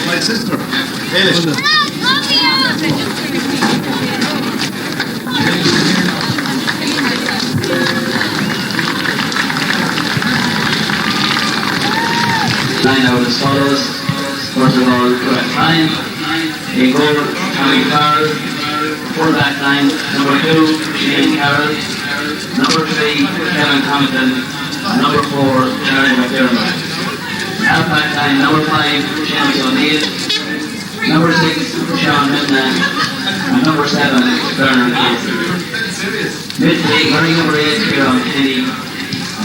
My sister. Eilish. Line out as follows. First of all, Rathcline. In goal, Tommy Carroll. Full-back line, number 2, Shane Carroll. Number 3, Kevin Compton. And number 4, Charlie McDermott. Half-back line, number 5, James O'Neill. Number 6, Sean Midland. And number 7, Bernard Casey. Midfield, running number 8, Kieran Kenny.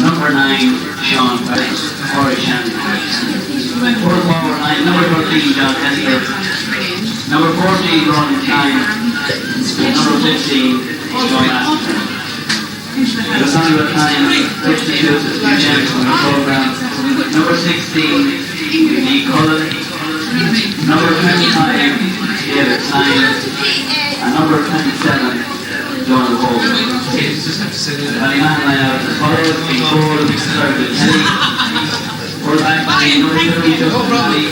Number 9, Sean Perry. Corey Shannon. Full forward line, number 13, John Hester. Number 14, Ron Klein. Number 15, John Ashton. The Sunday time, 52, James on the program. Number 16, Lee Cullen. Number 25, David Klein. And number 27, John Holt. Ballymaon line out as follows: in goal, Sergeant Kelly. Full-back line, number 2, Justin Kelly.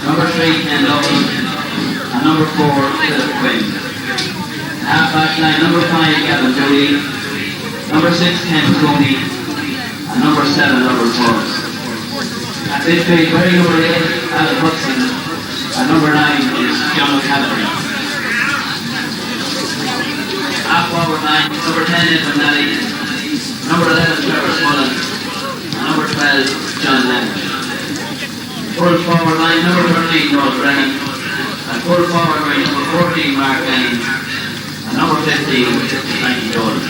Number 3, Ken Lovell. And number 4, Philip Quinn. Half-back line, number 5, Gavin Dooley. Number 6, Ken Coney. And number 7, Robert Forrest. At midfield, wearing number 8, Alan Hudson. And number 9 is John O'Callaghan. Half-forward line, number 10, Edmund Nally. Number 11, Trevor Smullen. And number 12, John Lennon. Full forward line, number 13, Noel Brennan. And full forward line, number 14, Mark Lennon. And number 15, Frankie Dolan.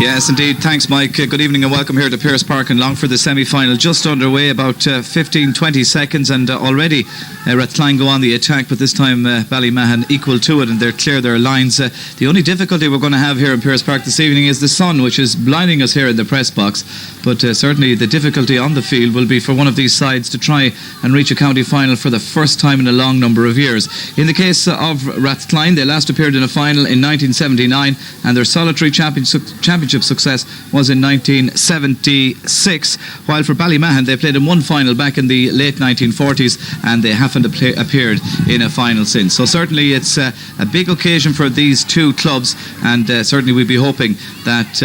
Yes, indeed. Thanks, Mike. Good evening and welcome here to Pearse Park in Longford. The semi-final just underway, about 15-20 seconds, and already Rathcline go on the attack, but this time Ballymaon equal to it, and they're clear their lines. The only difficulty we're going to have here in Pearse Park this evening is the sun, which is blinding us here in the press box. But certainly the difficulty on the field will be for one of these sides to try and reach a county final for the first time in a long number of years. In the case of Rathcline, they last appeared in a final in 1979, and their solitary championship success was in 1976, while for Ballymaon they played in one final back in the late 1940s, and they haven't appeared in a final since. So certainly it's a big occasion for these two clubs, and certainly we'd be hoping that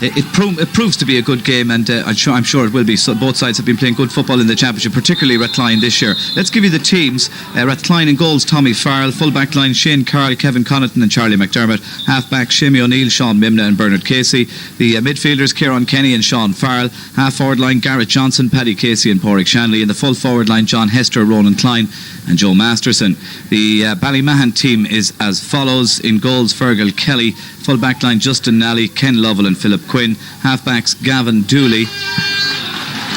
it proves to be a good game, and I'm sure it will be. So both sides have been playing good football in the championship, particularly Rathcline this year. Let's give you the teams. Rathcline in goals, Tommy Farrell. Full back line, Shane Carroll, Kevin Connaughton and Charlie McDermott. Half back, Shimmy O'Neill, Sean Mimna and Bernard Casey. The midfielders, Kieran Kenny and Sean Farrell. Half forward line, Garrett Johnson, Paddy Casey and Porrick Shanley. In the full forward line, John Hester, Ronan Klein and Joe Masterson. The Ballymaon team is as follows. In goals, Fergal Kelly. Full back line, Justin Nally, Ken Lovell and Philip Quinn. Half backs, Gavin Dooley,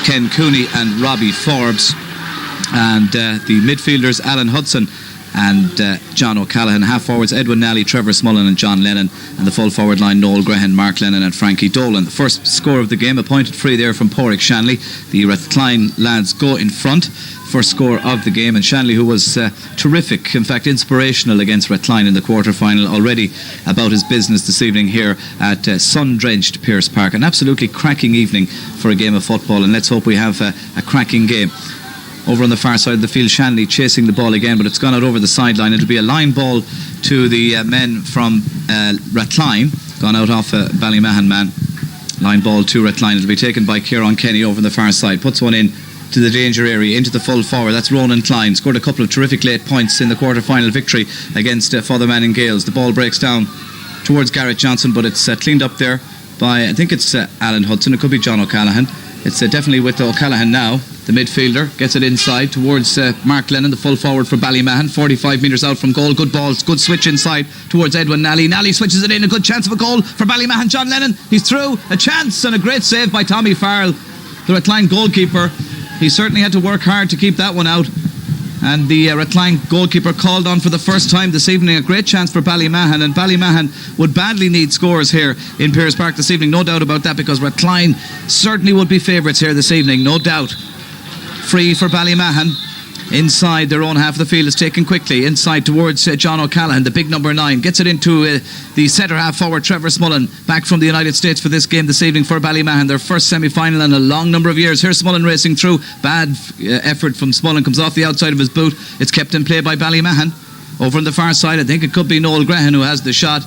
Ken Cooney and Robbie Forbes. And the midfielders, Alan Hudson and John O'Callaghan. Half forwards, Edwin Nally, Trevor Smullen and John Lennon. And the full forward line, Noel Grehan, Mark Lennon and Frankie Dolan. The first score of the game, a pointed free there from Porrick Shanley. The Rathcline lads go in front. First score of the game, and Shanley, who was terrific, in fact inspirational against Rathcline in the quarter-final, already about his business this evening here at sun-drenched Pearse Park. An absolutely cracking evening for a game of football, and let's hope we have a cracking game. Over on the far side of the field, Shanley chasing the ball again, but it's gone out over the sideline. It'll be a line ball to the men from Rathcline, gone out off a Ballymaon man. Line ball to Rathcline. It'll be taken by Kieran Kenny over on the far side. Puts one in to the danger area, into the full forward. That's Ronan Klein. Scored a couple of terrific late points in the quarter-final victory against Father Manning Gales. The ball breaks down towards Garrett Johnson, but it's cleaned up there by, I think it's Alan Hudson. It could be John O'Callaghan. It's definitely with O'Callaghan now. The midfielder gets it inside towards Mark Lennon, the full forward for Ballymahan, 45 metres out from goal. Good ball, good switch inside towards Edwin Nally. Nally switches it in, a good chance of a goal for Ballymahan. John Lennon, he's through, a chance and a great save by Tommy Farrell, the Rathcline goalkeeper. He certainly had to work hard to keep that one out. And the Rathcline goalkeeper called on for the first time this evening. A great chance for Ballymahan, and Ballymahan would badly need scores here in Pearse Park this evening, no doubt about that, because Rathcline certainly would be favourites here this evening, no doubt. Free for Ballymahan inside their own half of the field. Is taken quickly inside towards John O'Callaghan, the big number 9, gets it into the centre half forward Trevor Smullen, back from the United States for this game this evening for Ballymahan, their first semi-final in a long number of years. Here's Smullen racing through, bad effort from Smullen, comes off the outside of his boot. It's kept in play by Ballymahan. Over on the far side, I think it could be Noel Grehan who has the shot,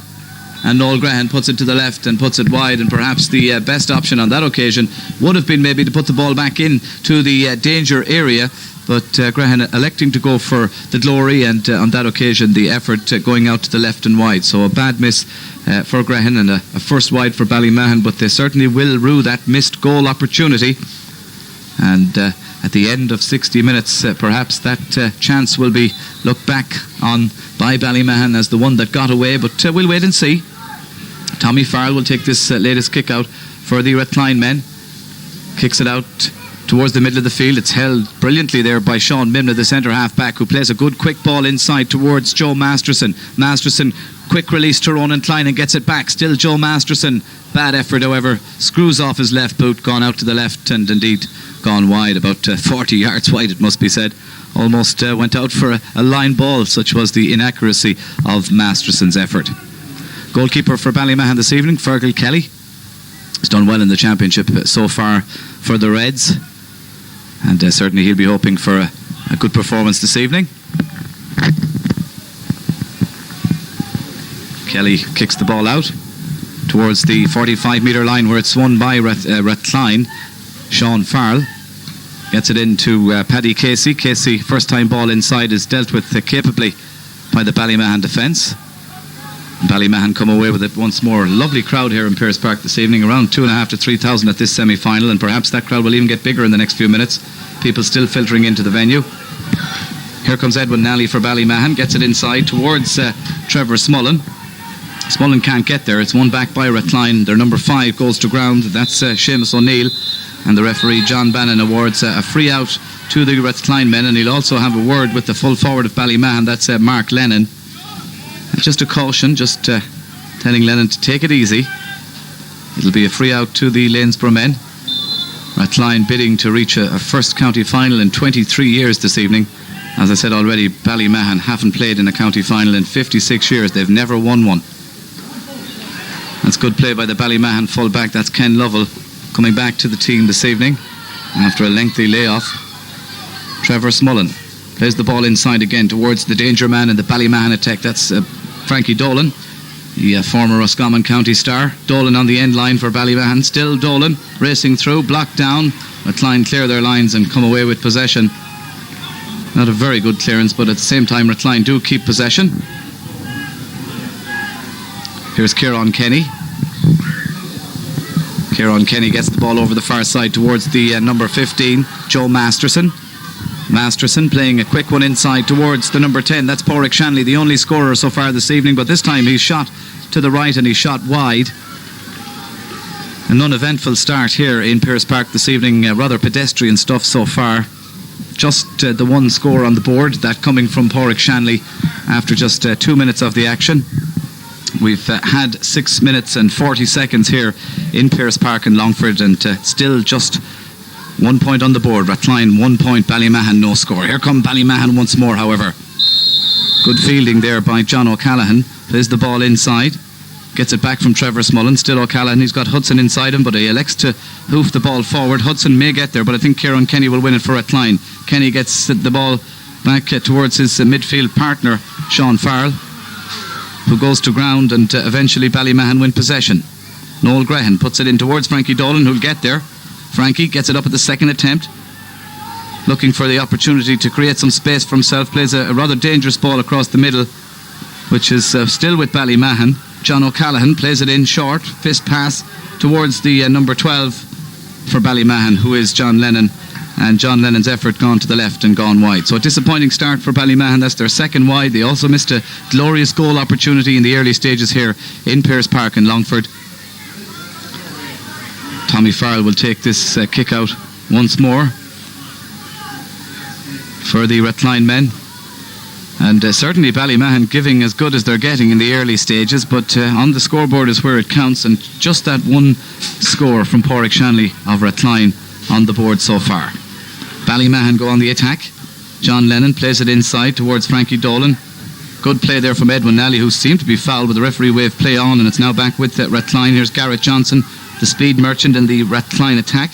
and Noel Grehan puts it to the left and puts it wide, and perhaps the best option on that occasion would have been maybe to put the ball back in to the danger area, but Grehan electing to go for the glory, and on that occasion the effort going out to the left and wide. So a bad miss for Grehan, and a first wide for Ballymahan, but they certainly will rue that missed goal opportunity. And at the end of 60 minutes, perhaps that chance will be looked back on by Ballymahan as the one that got away, but we'll wait and see. Tommy Farrell will take this latest kick out for the Rathcline men. Kicks it out towards the middle of the field. It's held brilliantly there by Sean Mimna, the centre half back, who plays a good quick ball inside towards Joe Masterson. Masterson, quick release to Ronan Klein and gets it back. Still Joe Masterson. Bad effort, however, screws off his left boot, gone out to the left, and indeed gone wide, about 40 yards wide it must be said. Almost went out for a line ball, such was the inaccuracy of Masterson's effort. Goalkeeper for Ballymahan this evening, Fergal Kelly. He's done well in the championship so far for the Reds, and certainly he'll be hoping for a good performance this evening. Kelly kicks the ball out towards the 45 metre line where it's won by Rathcline. Sean Farrell gets it into Paddy Casey. Casey, first time ball inside, is dealt with capably by the Ballymahan defence. Ballymahan come away with it once more. Lovely crowd here in Pearse Park this evening, around 2,500 to 3,000 at this semi-final, and perhaps that crowd will even get bigger in the next few minutes. People still filtering into the venue. Here comes Edwin Nally for Ballymahan, gets it inside towards Trevor Smullen. Smullen can't get there. It's won back by Rathcline. Their number 5 goes to ground. That's Seamus O'Neill, and the referee John Bannon awards a free out to the Rathcline men, and he'll also have a word with the full forward of Ballymahan. That's Mark Lennon. Just a caution, just telling Lennon to take it easy. It'll be a free out to the Lanesborough men. Rathcline bidding to reach a first county final in 23 years this evening. As I said already, Ballymahan haven't played in a county final in 56 years. They've never won one. That's good play by the Ballymahan full-back. That's Ken Lovell coming back to the team this evening after a lengthy layoff. Trevor Smullen plays the ball inside again towards the danger man in the Ballymahan attack. That's Frankie Dolan, the former Roscommon County star. Dolan on the end line for Ballymahan. Still Dolan racing through, blocked down. Rathcline clear their lines and come away with possession. Not a very good clearance, but at the same time Rathcline do keep possession. Here's Kieran Kenny. Kieran Kenny gets the ball over the far side towards the number 15, Joe Masterson. Masterson playing a quick one inside towards the number 10. That's Porrick Shanley, the only scorer so far this evening, but this time he's shot to the right and he's shot wide. An uneventful start here in Pearse Park this evening, rather pedestrian stuff so far. Just the one score on the board, that coming from Porrick Shanley after just 2 minutes of the action. We've had 6 minutes and 40 seconds here in Pearse Park in Longford, and still just 1 point on the board. Rathcline 1 point, Ballymahan no score. Here come Ballymahan once more, however. Good fielding there by John O'Callaghan. Plays the ball inside, gets it back from Trevor Smullen. Still O'Callaghan, he's got Hudson inside him, but he elects to hoof the ball forward. Hudson may get there, but I think Kieran Kenny will win it for Rathcline. Kenny gets the ball back towards his midfield partner Sean Farrell, who goes to ground, and eventually Ballymahan win possession. Noel Grehan puts it in towards Frankie Dolan, who'll get there. Frankie gets it up at the second attempt. looking for the opportunity to create some space for himself. Plays a rather dangerous ball across the middle, which is still with Ballymahan. John O'Callaghan plays it in short, fist pass towards the number 12 for Ballymahan, who is John Lennon, and John Lennon's effort gone to the left and gone wide. So a disappointing start for Ballymahan. That's their second wide. They also missed a glorious goal opportunity in the early stages here in Pearse Park in Longford. Tommy Farrell will take this kick out once more for the Rathcline men. And certainly Ballymahan giving as good as they're getting in the early stages, but on the scoreboard is where it counts, and just that one score from Pádraig Shanley of Rathcline on the board so far. Ballymahan go on the attack. John Lennon plays it inside towards Frankie Dolan. Good play there from Edwin Nally, who seemed to be fouled, with the referee wave play on, and it's now back with Rathcline. Here's Garrett Johnson, the speed merchant in the Rathcline attack,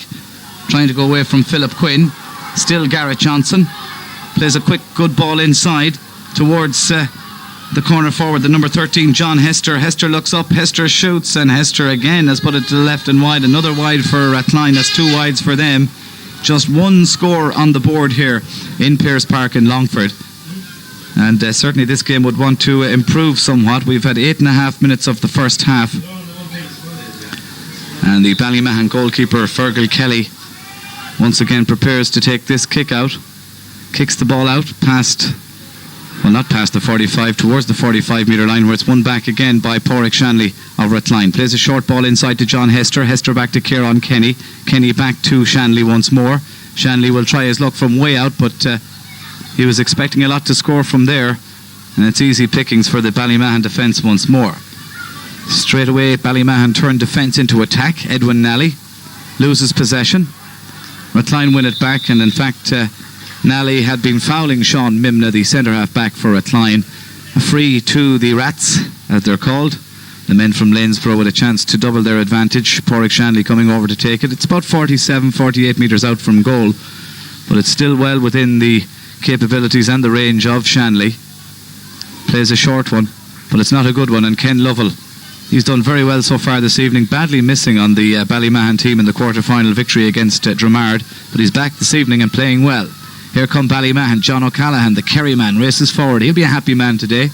trying to go away from Philip Quinn. Still Garrett Johnson plays a quick good ball inside towards the corner forward, the number 13, John Hester. Hester looks up, Hester shoots, and Hester again has put it to the left and wide. Another wide for Rathcline. That's two wides for them. Just one score on the board here in Pearse Park in Longford, and certainly this game would want to improve somewhat. We've had 8.5 minutes of the first half, and the Ballymahan goalkeeper Fergal Kelly once again prepares to take this kick out. Kicks the ball out not past the 45, towards the 45 metre line, where it's won back again by Pádraig Shanley of Rathcline. Plays a short ball inside to John Hester. Hester back to Kieran Kenny. Kenny back to Shanley once more. Shanley will try his luck from way out, but he was expecting a lot to score from there, and it's easy pickings for the Ballymahan defence once more. Straight away Ballymahan turned defence into attack. Edwin Nally loses possession. Rathcline win it back, and in fact Nally had been fouling Sean Mimna, the centre-half back for Rathcline. A free to the Rats, as they're called. The men from Lanesborough with a chance to double their advantage. Pádraig Shanley coming over to take it. It's about 47-48 metres out from goal, but it's still well within the capabilities and the range of Shanley. Plays a short one, but it's not a good one, and Ken Lovell, he's done very well so far this evening, badly missing on the Ballymahan team in the quarter-final victory against Dramard, but he's back this evening and playing well. Here come Ballymahan. John O'Callaghan, the Kerry man, races forward. He'll be a happy man today.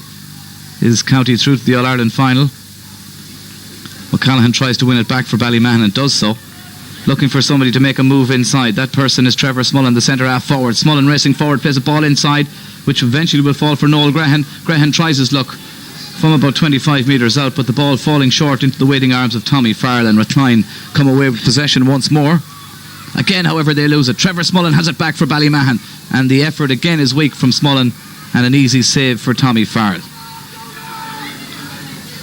His county through to the All-Ireland final. O'Callaghan tries to win it back for Ballymahan and does so. Looking for somebody to make a move inside. That person is Trevor Smullen, the centre-half forward. Smullen racing forward, plays a ball inside, which eventually will fall for Noel Grehan. Grehan tries his luck from about 25 metres out, but the ball falling short into the waiting arms of Tommy Farrell, and Rathcline come away with possession once more. Again, however, they lose it. Trevor Smullen has it back for Ballymahan, and the effort again is weak from Smullen, and an easy save for Tommy Farrell.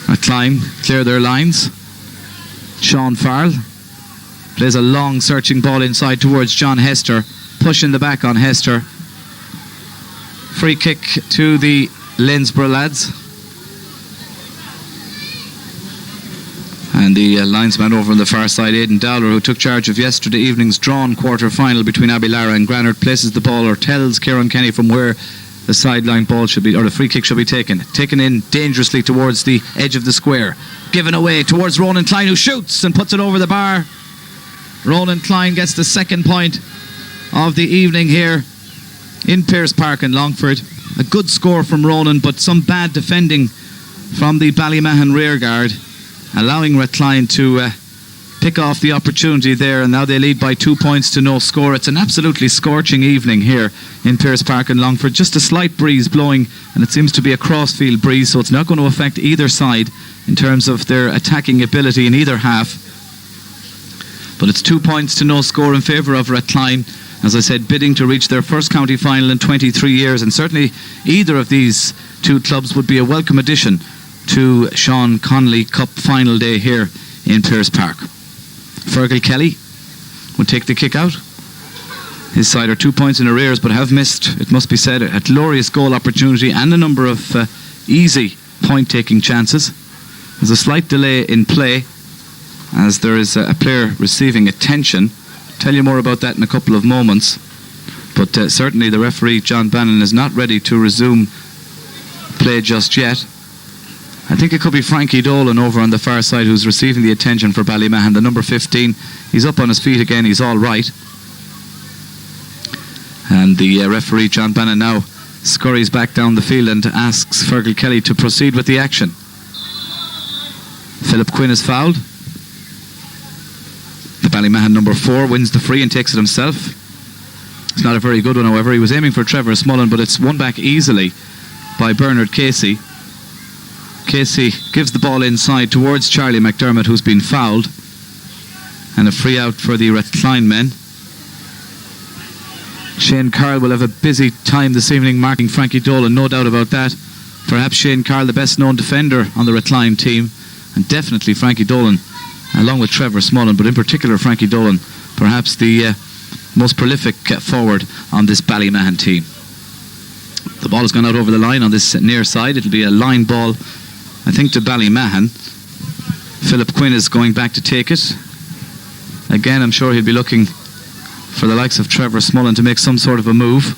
Rathcline clear their lines. Sean Farrell plays a long searching ball inside towards John Hester, pushing the back on Hester. Free kick to the Lanesborough lads. And the linesman over on the far side, Aidan Dowler, who took charge of yesterday evening's drawn quarter-final between Abillara and Granard, places the ball, or tells Kieran Kenny from where the sideline ball should be, or the free kick should be taken. Taken in dangerously towards the edge of the square. Given away towards Ronan Klein, who shoots and puts it over the bar. Ronan Klein gets the second point of the evening here in Pearse Park in Longford. A good score from Ronan, but some bad defending from the Ballymahan rearguard, allowing Rathcline to pick off the opportunity there, and now they lead by 2 points to no score. It's an absolutely scorching evening here in Pearse Park in Longford. Just a slight breeze blowing, and it seems to be a crossfield breeze, so it's not going to affect either side in terms of their attacking ability in either half. But it's 2 points to no score in favour of Rathcline, as I said, bidding to reach their first county final in 23 years, and certainly either of these two clubs would be a welcome addition to Sean Connolly Cup final day here in Pearse Park. Fergal Kelly would take the kick out. His side are 2 points in arrears, but have missed, it must be said, a glorious goal opportunity and a number of easy point-taking chances. There's a slight delay in play as there is a player receiving attention. Tell you more about that in a couple of moments, but certainly the referee John Bannon is not ready to resume play just yet. I think it could be Frankie Dolan over on the far side who's receiving the attention for Ballymahan, the number 15. He's up on his feet again, he's all right. And the referee John Bannon now scurries back down the field and asks Fergal Kelly to proceed with the action. Philip Quinn is fouled. The Ballymahan number 4 wins the free and takes it himself. It's not a very good one, however. He was aiming for Trevor Smullen, but it's won back easily by Bernard Casey. Casey gives the ball inside towards Charlie McDermott, who's been fouled, and a free out for the Rathcline men. Shane Carroll will have a busy time this evening marking Frankie Dolan, no doubt about that. Perhaps Shane Carroll, the best known defender on the Rathcline team, and definitely Frankie Dolan, along with Trevor Smullen, but in particular Frankie Dolan, perhaps the most prolific forward on this Ballymahan team. The ball has gone out over the line on this near side. It'll be a line ball, I think, to Ballymahan. Philip Quinn is going back to take it. Again, I'm sure he'll be looking for the likes of Trevor Smullen to make some sort of a move.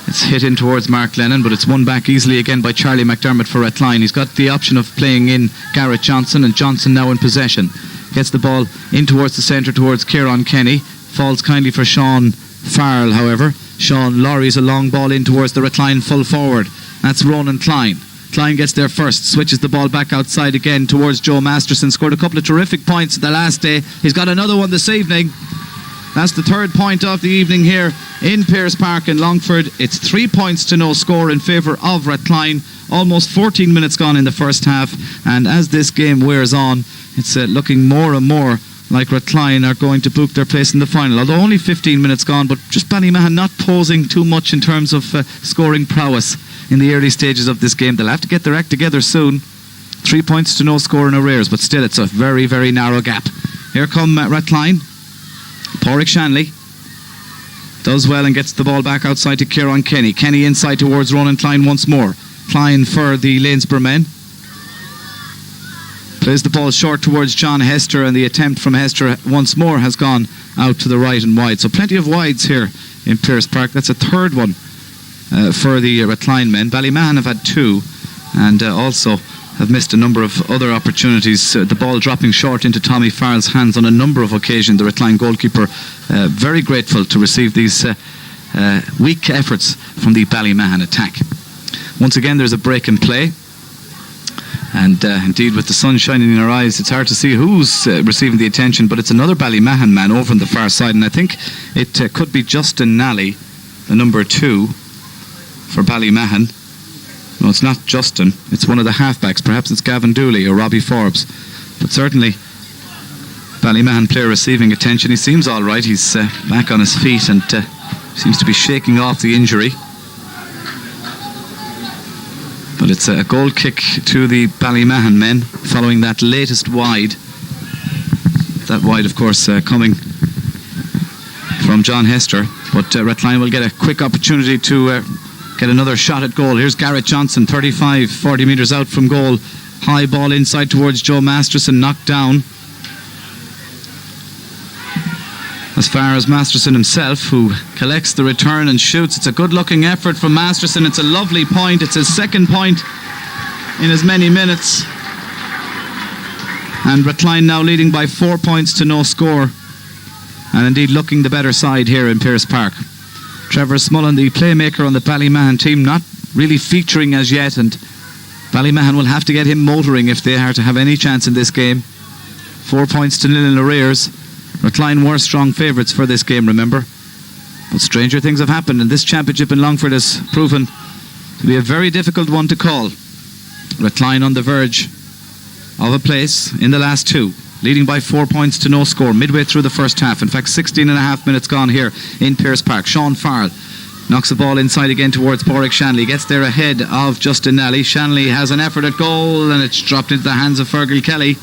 It's hit in towards Mark Lennon, but it's won back easily again by Charlie McDermott for Rathcline. He's got the option of playing in Garrett Johnson, and Johnson now in possession. Gets the ball in towards the centre, towards Kieran Kenny. Falls kindly for Sean Farrell, however. Sean Laurie's a long ball in towards the Rathcline full forward. That's Ronan Klein. Klein gets there first, switches the ball back outside again towards Joe Masterson. Scored a couple of terrific points the last day. He's got another one this evening. That's the third point of the evening here in Pearse Park in Longford. It's 3 points to no score in favour of Rathcline. Almost 14 minutes gone in the first half, and as this game wears on, it's looking more and more like Rathcline are going to book their place in the final. Although only 15 minutes gone, but just Ballymahan not posing too much in terms of scoring prowess in the early stages of this game. They'll have to get their act together soon. 3 points to no score in arrears, but still it's a very, very narrow gap. Here come Rathcline. Pádraig Shanley does well and gets the ball back outside to Kieran Kenny. Kenny inside towards Ronan Klein once more. Klein for the Lanesborough men. Plays the ball short towards John Hester, and the attempt from Hester once more has gone out to the right and wide. So plenty of wides here in Pearse Park. That's a third one for the Rathcline men. Ballymahan have had 2 and also have missed a number of other opportunities. The ball dropping short into Tommy Farrell's hands on a number of occasions. The Rathcline goalkeeper very grateful to receive these weak efforts from the Ballymahan attack. Once again, there's a break in play. And indeed, with the sun shining in our eyes, it's hard to see who's receiving the attention, but it's another Ballymahan man over on the far side, and I think it could be Justin Nally, the number 2 for Ballymahan. No, it's not Justin, it's one of the halfbacks. Perhaps it's Gavin Dooley or Robbie Forbes, but certainly Ballymahan player receiving attention. He seems all right. He's back on his feet and seems to be shaking off the injury. But it's a goal kick to the Ballymahan men following that latest wide. That wide, of course, coming from John Hester. But Rathcline will get a quick opportunity to get another shot at goal. Here's Garrett Johnson, 40 metres out from goal. High ball inside towards Joe Masterson, knocked down. As far as Masterson himself, who collects the return and shoots. It's a good looking effort from Masterson. It's a lovely point. It's his second point in as many minutes. And Rathcline now leading by 4 points to no score, and indeed looking the better side here in Pearse Park. Trevor Smullen, the playmaker on the Ballymahan team, not really featuring as yet, and Ballymahan will have to get him motoring if they are to have any chance in this game. 4 points to 0 in arrears. Rathcline were strong favourites for this game, remember. But stranger things have happened, and this championship in Longford has proven to be a very difficult one to call. Rathcline on the verge of a place in the last 2, leading by 4 points to no score midway through the first half. In fact, 16 and a half minutes gone here in Pearse Park. Sean Farrell knocks the ball inside again towards Pádraig Shanley. Gets there ahead of Justin Nally. Shanley has an effort at goal, and it's dropped into the hands of Fergal Kelly.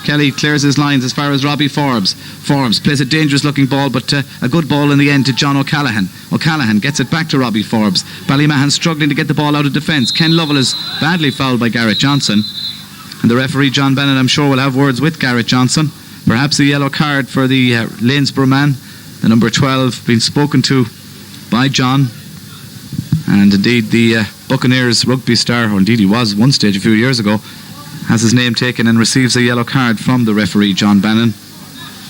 Kelly clears his lines as far as Robbie Forbes. Forbes plays a dangerous looking ball, but a good ball in the end to John O'Callaghan. O'Callaghan gets it back to Robbie Forbes. Ballymahan struggling to get the ball out of defence. Ken Lovell is badly fouled by Garrett Johnson, and the referee John Bennett, I'm sure, will have words with Garrett Johnson. Perhaps a yellow card for the Lanesborough man, the number 12, being spoken to by John. And indeed the Buccaneers rugby star, or indeed he was one stage a few years ago, has his name taken and receives a yellow card from the referee John Bannon.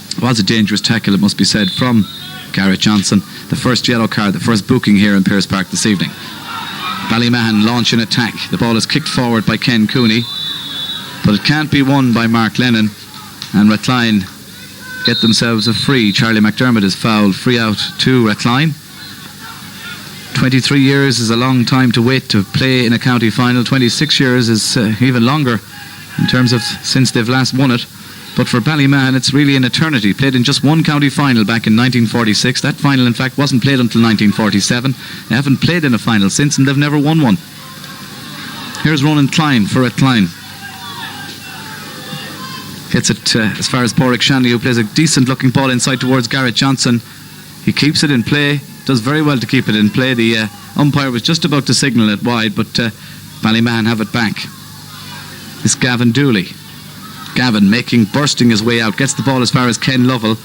It was a dangerous tackle, it must be said, from Garrett Johnson. the first yellow card, the first booking here in Pearse Park this evening. Ballymahan launch an attack. The ball is kicked forward by Ken Cooney, but it can't be won by Mark Lennon, and Rathcline get themselves a free. Charlie McDermott is fouled. Free out to Rathcline. 23 years is a long time to wait to play in a county final. 26 years is even longer in terms of since they've last won it. But for Ballymahan, it's really an eternity. Played in just one county final back in 1946. That final, in fact, wasn't played until 1947. They haven't played in a final since, and they've never won one. Here's Ronan Klein for Rathcline. Hits it as far as Pádraig Shanley, who plays a decent-looking ball inside towards Garrett Johnson. He keeps it in play. Does very well to keep it in play. The umpire was just about to signal it wide, but Ballymahan have it back. It's Gavin Dooley. Gavin bursting his way out, gets the ball as far as Ken Lovell,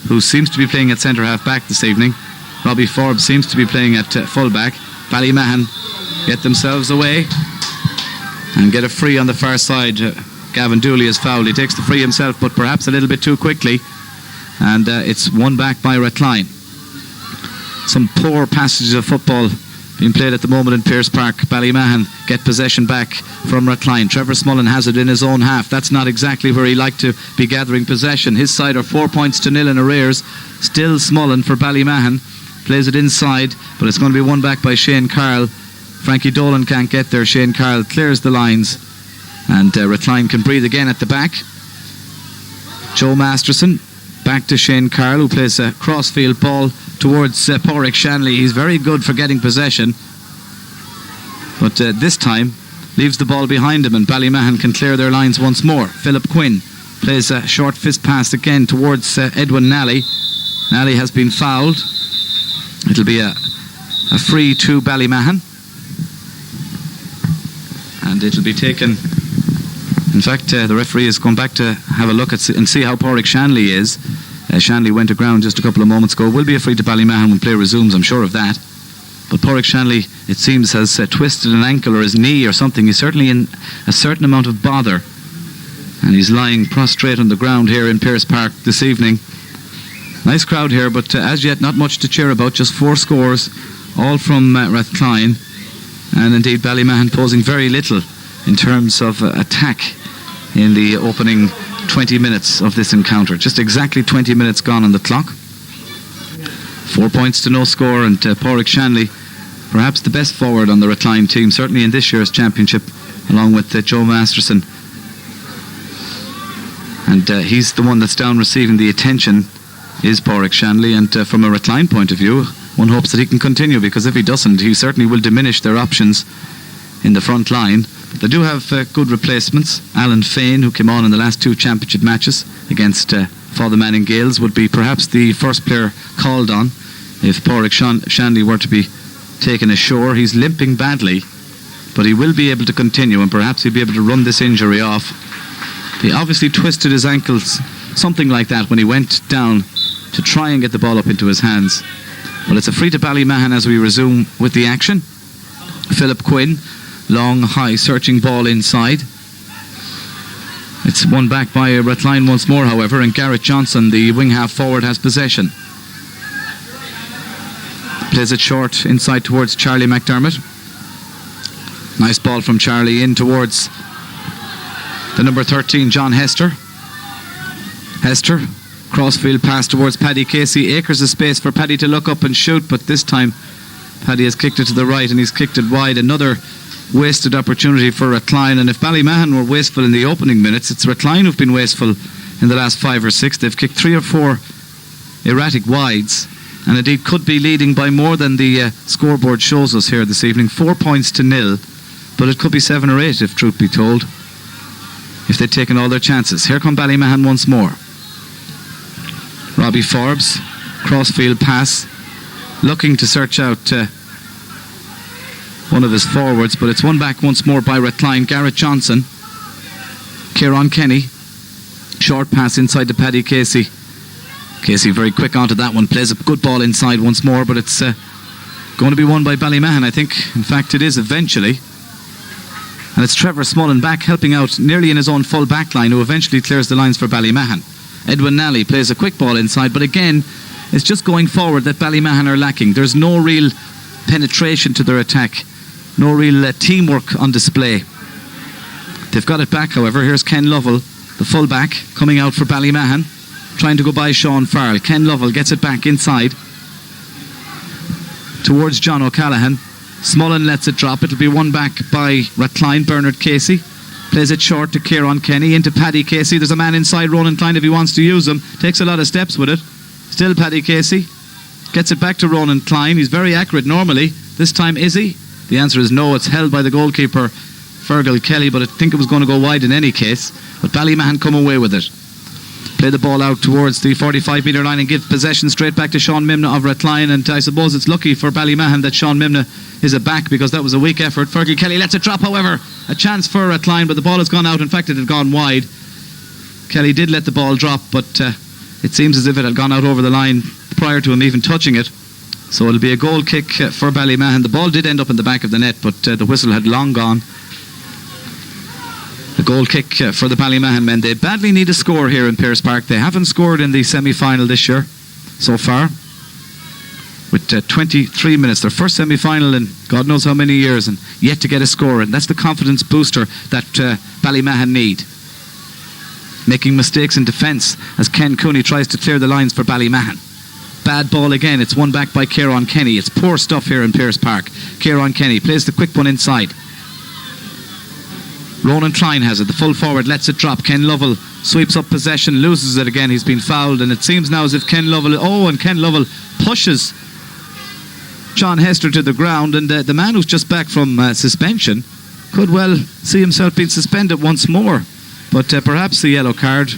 who seems to be playing at centre half back this evening. Robbie Forbes seems to be playing at full back. Ballymahan get themselves away and get a free on the far side. Gavin Dooley is fouled. He takes the free himself, but perhaps a little bit too quickly, and it's won back by Rathcline. Some poor passages of football being played at the moment in Pearse Park. Ballymahan get possession back from Rathcline. Trevor Smullen has it in his own half. That's not exactly where he liked to be gathering possession. His side are 4 points to nil in arrears. Still Smullen for Ballymahan. Plays it inside, but it's going to be won back by Shane Carroll. Frankie Dolan can't get there. Shane Carroll clears the lines, and Rathcline can breathe again at the back. Joe Masterson back to Shane Carroll, who plays a crossfield ball towards Pádraig Shanley. He's very good for getting possession, but this time leaves the ball behind him, and Ballymahan can clear their lines once more. Philip Quinn plays a short fist pass again towards Edwin Nally. Nally has been fouled. It'll be a free to Ballymahan, and it'll be taken. In fact, the referee has gone back to have a look at and see how Pádraig Shanley is. Shanley went to ground just a couple of moments ago. Will be a free to Ballymahan when play resumes, I'm sure of that. But Pádraig Shanley, it seems, has twisted an ankle or his knee or something. He's certainly in a certain amount of bother, and he's lying prostrate on the ground here in Pearse Park this evening. Nice crowd here, but as yet not much to cheer about. Just 4 scores, all from Rathcline, and indeed Ballymahan posing very little in terms of attack in the opening 20 minutes of this encounter. Just exactly 20 minutes gone on the clock. 4 points to no score, and Pádraig Shanley, perhaps the best forward on the Rathcline team, certainly in this year's championship, along with Joe Masterson. And he's the one that's down receiving the attention, is Pádraig Shanley, and from a Rathcline point of view, one hopes that he can continue, because if he doesn't, he certainly will diminish their options in the front line. But they do have good replacements. Alan Fain, who came on in the last 2 championship matches against Father Manning Gales, would be perhaps the first player called on if Pádraig Shanley were to be taken ashore. He's limping badly, but he will be able to continue, and perhaps he'll be able to run this injury off. He obviously twisted his ankles, something like that, when he went down to try and get the ball up into his hands. Well, it's a free to Ballymahan as we resume with the action. Philip Quinn, long, high, searching ball inside. It's won back by Rathcline once more, however, and Garrett Johnson, the wing half forward, has possession. Plays it short inside towards Charlie McDermott. Nice ball from Charlie in towards the number 13, John Hester. Hester, crossfield pass towards Paddy Casey. Acres of space for Paddy to look up and shoot, but this time Paddy has kicked it to the right, and he's kicked it wide. Another wasted opportunity for Rathcline, and if Ballymahan were wasteful in the opening minutes, it's Rathcline who've been wasteful in the last 5 or 6. They've kicked 3 or 4 erratic wides, and indeed could be leading by more than the scoreboard shows us here this evening. 4 points to nil, but it could be 7 or 8 if truth be told, if they'd taken all their chances. Here come Ballymahan once more. Robbie Forbes, crossfield pass, looking to search out one of his forwards, but it's won back once more by Rathcline. Garrett Johnson, Kieran Kenny, short pass inside to Paddy Casey. Casey very quick onto that one, plays a good ball inside once more, but it's going to be won by Ballymahan, I think. In fact, it is eventually. And it's Trevor Smullen back, helping out nearly in his own full back line, who eventually clears the lines for Ballymahan. Edwin Nally plays a quick ball inside, but again, It's just going forward that Ballymahan are lacking. There's no real penetration to their attack. No real teamwork on display. They've got it back, however. Here's Ken Lovell, the full-back, coming out for Ballymahan, trying to go by Sean Farrell. Ken Lovell gets it back inside towards John O'Callaghan. Smullen lets it drop. It'll be won back by Rathcline. Bernard Casey plays it short to Kieran Kenny, into Paddy Casey. There's a man inside, Ronan Klein, if he wants to use him. Takes a lot of steps with it. Still Paddy Casey. Gets it back to Ronan Klein. He's very accurate normally. This time, is he? The answer is no. It's held by the goalkeeper, Fergal Kelly, but I think it was going to go wide in any case. But Ballymahan come away with it. Play the ball out towards the 45-metre line and give possession straight back to Sean Mimna of Rathcline. And I suppose it's lucky for Ballymahan that Sean Mimna is a back, because that was a weak effort. Fergal Kelly lets it drop, however. A chance for Rathcline, but the ball has gone out. In fact, it had gone wide. Kelly did let the ball drop, but it seems as if it had gone out over the line prior to him even touching it. So it'll be a goal kick for Ballymahan. The ball did end up in the back of the net, but the whistle had long gone. A goal kick for the Ballymahan men. They badly need a score here in Pearse Park. They haven't scored in the semi-final this year so far, with 23 minutes. Their first semi-final in God knows how many years, and yet to get a score. And that's the confidence booster that Ballymahan need. Making mistakes in defence as Ken Cooney tries to clear the lines for Ballymahan. Bad ball again. It's won back by Kieran Kenny. It's poor stuff here in Pearse Park. Kieran Kenny plays the quick one inside. Ronan Klein has it. The full forward lets it drop. Ken Lovell sweeps up possession, loses it again. He's been fouled, and it seems now as if Ken Lovell pushes John Hester to the ground, and the man who's just back from suspension could well see himself being suspended once more. But perhaps the yellow card,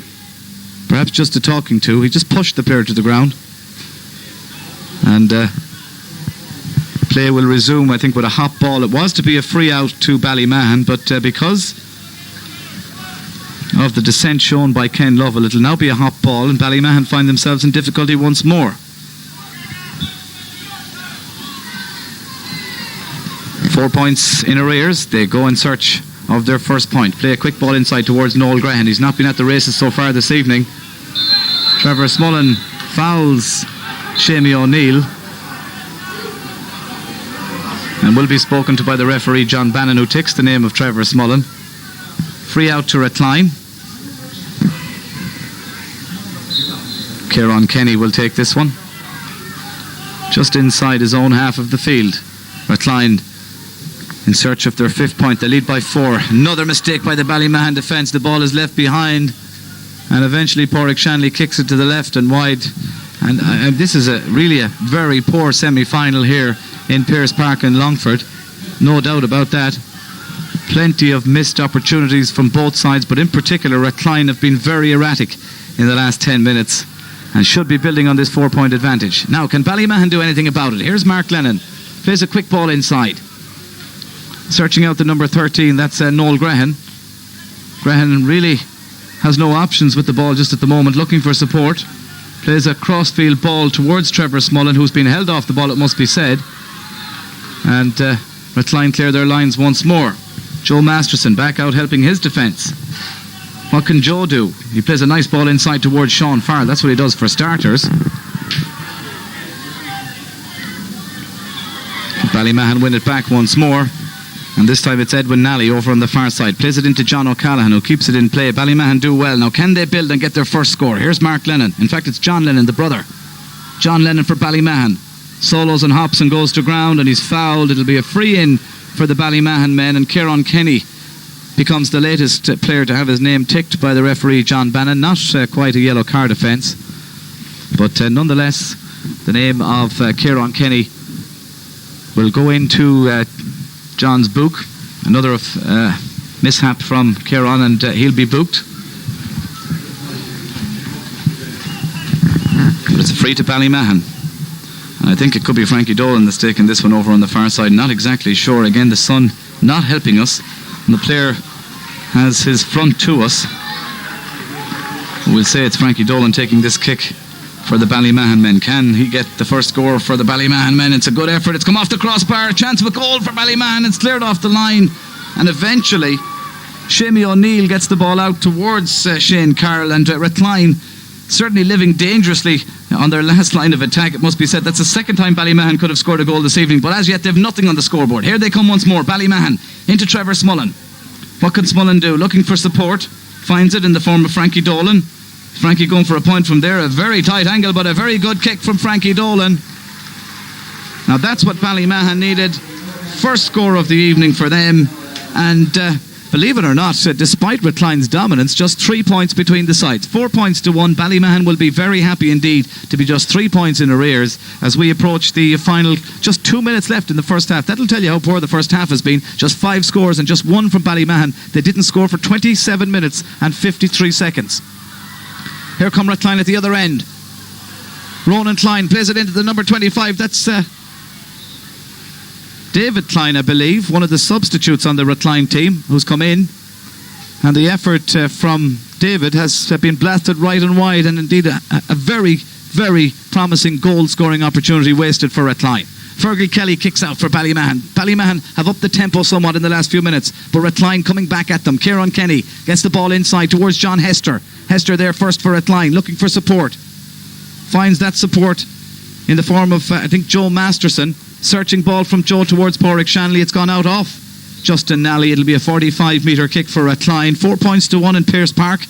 perhaps just a talking to. He just pushed the player to the ground. And play will resume, I think, with a hot ball. It was to be a free out to Ballymahan, but because of the descent shown by Ken Lovell, it'll now be a hot ball, and Ballymahan find themselves in difficulty once more. 4 points in arrears. They go in search of their first point. Play a quick ball inside towards Noel Grehan. He's not been at the races so far this evening. Trevor Smullen fouls Shamie O'Neill and will be spoken to by the referee John Bannon, who ticks the name of Trevor Smullen. Free out to Rathcline. Kieran Kenny will take this one just inside his own half of the field. Rathcline in search of their fifth point. They lead by 4. Another mistake by the Ballymahan defence. The ball is left behind, and eventually Pádraig Shanley kicks it to the left and wide. And this is really a very poor semi-final here in Pearse Park in Longford. No doubt about that. Plenty of missed opportunities from both sides, but in particular Rathcline have been very erratic in the last 10 minutes and should be building on this 4-point advantage. Now, can Ballymahan do anything about it? Here's Mark Lennon. Plays a quick ball inside. Searching out the number 13, that's Noel Grehan. Grehan really has no options with the ball just at the moment, looking for support. Plays a crossfield ball towards Trevor Smullen, who's been held off the ball, it must be said. And Rathcline clear their lines once more. Joe Masterson back out helping his defence. What can Joe do? He plays a nice ball inside towards Sean Farrell. That's what he does for starters. Ballymahan win it back once more, and this time it's Edwin Nally over on the far side. Plays it into John O'Callaghan, who keeps it in play. Ballymahan do well. Now, can they build and get their first score? Here's Mark Lennon. In fact, it's John Lennon, the brother. John Lennon for Ballymahan. Solos and hops and goes to ground, and he's fouled. It'll be a free in for the Ballymahan men, and Kieran Kenny becomes the latest player to have his name ticked by the referee John Bannon. Not quite a yellow card offence, but nonetheless the name of Kieran Kenny will go into John's book. Another mishap from Kieran, and he'll be booked. But it's a free to Ballymahan. And I think it could be Frankie Dolan that's taking this one over on the far side. Not exactly sure. Again, the sun not helping us. And the player has his front to us. We'll say it's Frankie Dolan taking this kick for the Ballymahan men. Can he get the first score for the Ballymahan men? It's a good effort. It's come off the crossbar. Chance of a goal for Ballymahan. It's cleared off the line. And eventually, Shamie O'Neill gets the ball out towards Shane Carroll, and Rathcline certainly living dangerously on their last line of attack, it must be said. That's the second time Ballymahan could have scored a goal this evening, but as yet they've nothing on the scoreboard. Here they come once more, Ballymahan into Trevor Smullen. What can Smullen do? Looking for support, finds it in the form of Frankie Dolan. Frankie going for a point from there, a very tight angle, but a very good kick from Frankie Dolan. Now that's what Ballymahan needed. First score of the evening for them, and believe it or not, despite Rathcline's dominance, just 3 points between the sides. 4 points to 1. Ballymahan will be very happy indeed to be just 3 points in arrears as we approach the final. Just 2 minutes left in the first half. That'll tell you how poor the first half has been. Just 5 scores and just 1 from Ballymahan. They didn't score for 27 minutes and 53 seconds. Here come Rathcline at the other end. Ronan Klein plays it into the number 25. That's David Klein, I believe, one of the substitutes on the Rathcline team who's come in. And the effort from David has been blasted right and wide, and indeed a very, very promising goal-scoring opportunity wasted for Rathcline. Fergal Kelly kicks out for Ballymahan. Ballymahan have upped the tempo somewhat in the last few minutes, but Rathcline coming back at them. Kieran Kenny gets the ball inside towards John Hester. Hester there first for Rathcline, looking for support. Finds that support in the form of, I think, Joe Masterson. Searching ball from Joe towards Porrick Shanley. It's gone out off Justin Nally. It'll be a 45-metre kick for Rathcline. 4 points to 1 in Pearse Park.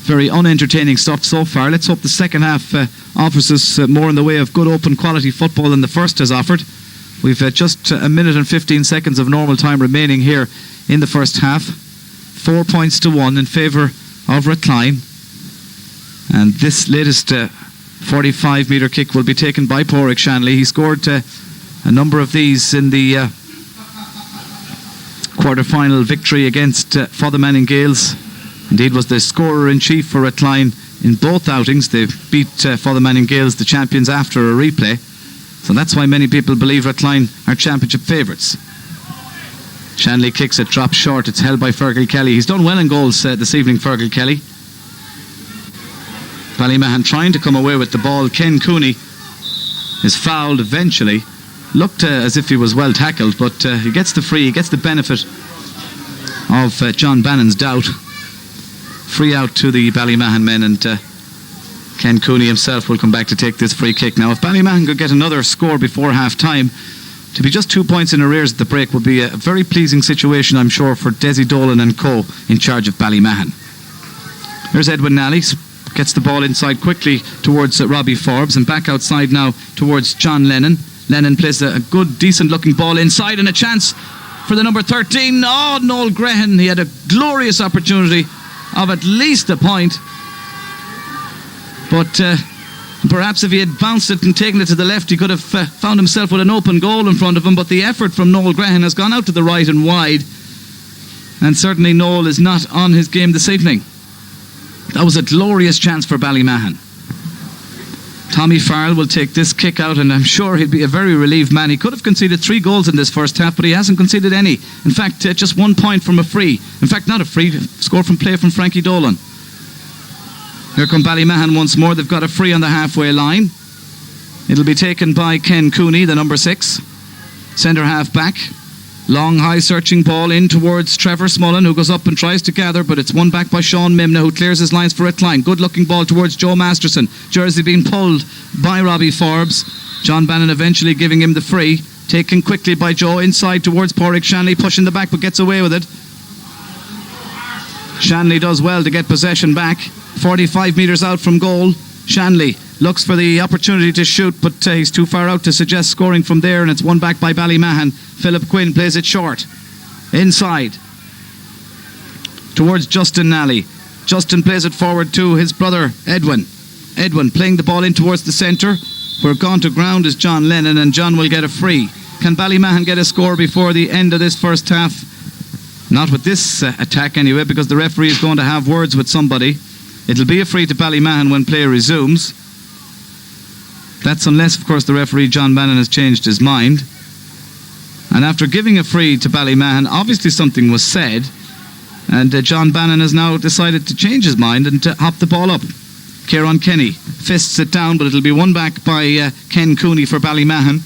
Very unentertaining stuff so far. Let's hope the second half offers us more in the way of good open quality football than the first has offered. We've just a minute and 15 seconds of normal time remaining here in the first half. 4 points to 1 in favour of Rathcline. And this latest 45-metre kick will be taken by Porrick Shanley. He scored a number of these in the quarter-final victory against Fotherman Gales. Indeed was the scorer-in-chief for Rathcline in both outings. They beat Fotherman Gales, the champions, after a replay. So that's why many people believe Rathcline are championship favourites. Shanley kicks it, drops short. It's held by Fergal Kelly. He's done well in goals this evening, Fergal Kelly. Ballymahan trying to come away with the ball. Ken Cooney is fouled eventually. Looked as if he was well tackled, but he gets the free. He gets the benefit of John Bannon's doubt. Free out to the Ballymahan men, and Ken Cooney himself will come back to take this free kick. Now, if Ballymahan could get another score before half-time, to be just 2 points in arrears at the break would be a very pleasing situation, I'm sure, for Desi Dolan and co in charge of Ballymahan. There's Edwin Nally. Gets the ball inside quickly towards Robbie Forbes, and back outside now towards John Lennon. Lennon plays a good, decent-looking ball inside, and a chance for the number 13. Oh, Noel Grehan. He had a glorious opportunity of at least a point. But perhaps if he had bounced it and taken it to the left, he could have found himself with an open goal in front of him. But the effort from Noel Grehan has gone out to the right and wide. And certainly Noel is not on his game this evening. That was a glorious chance for Ballymahan. Tommy Farrell will take this kick out, and I'm sure he'll be a very relieved man. He could have conceded 3 goals in this first half, but he hasn't conceded any. In fact, just 1 point from a free. In fact, not a free, score from play from Frankie Dolan. Here come Ballymahan once more. They've got a free on the halfway line. It'll be taken by Ken Cooney, the number 6. Centre half back. Long, high searching ball in towards Trevor Smullen, who goes up and tries to gather, but it's won back by Sean Mimna, who clears his lines for Rathcline. Good looking ball towards Joe Masterson. Jersey being pulled by Robbie Forbes. John Bannon eventually giving him the free. Taken quickly by Joe inside towards Porrick Shanley, pushing the back but gets away with it. Shanley does well to get possession back. 45 metres out from goal. Shanley looks for the opportunity to shoot, but he's too far out to suggest scoring from there, and it's won back by Ballymahan. Philip Quinn plays it short. Inside. Towards Justin Nally. Justin plays it forward to his brother Edwin. Edwin playing the ball in towards the centre. Where gone to ground is John Lennon, and John will get a free. Can Ballymahan get a score before the end of this first half? Not with this attack anyway, because the referee is going to have words with somebody. It'll be a free to Ballymahan when play resumes. That's unless, of course, the referee John Bannon has changed his mind. And after giving a free to Ballymahan, obviously something was said, and John Bannon has now decided to change his mind and to hop the ball up. Kieran Kenny fists it down, but it'll be won back by Ken Cooney for Ballymahan.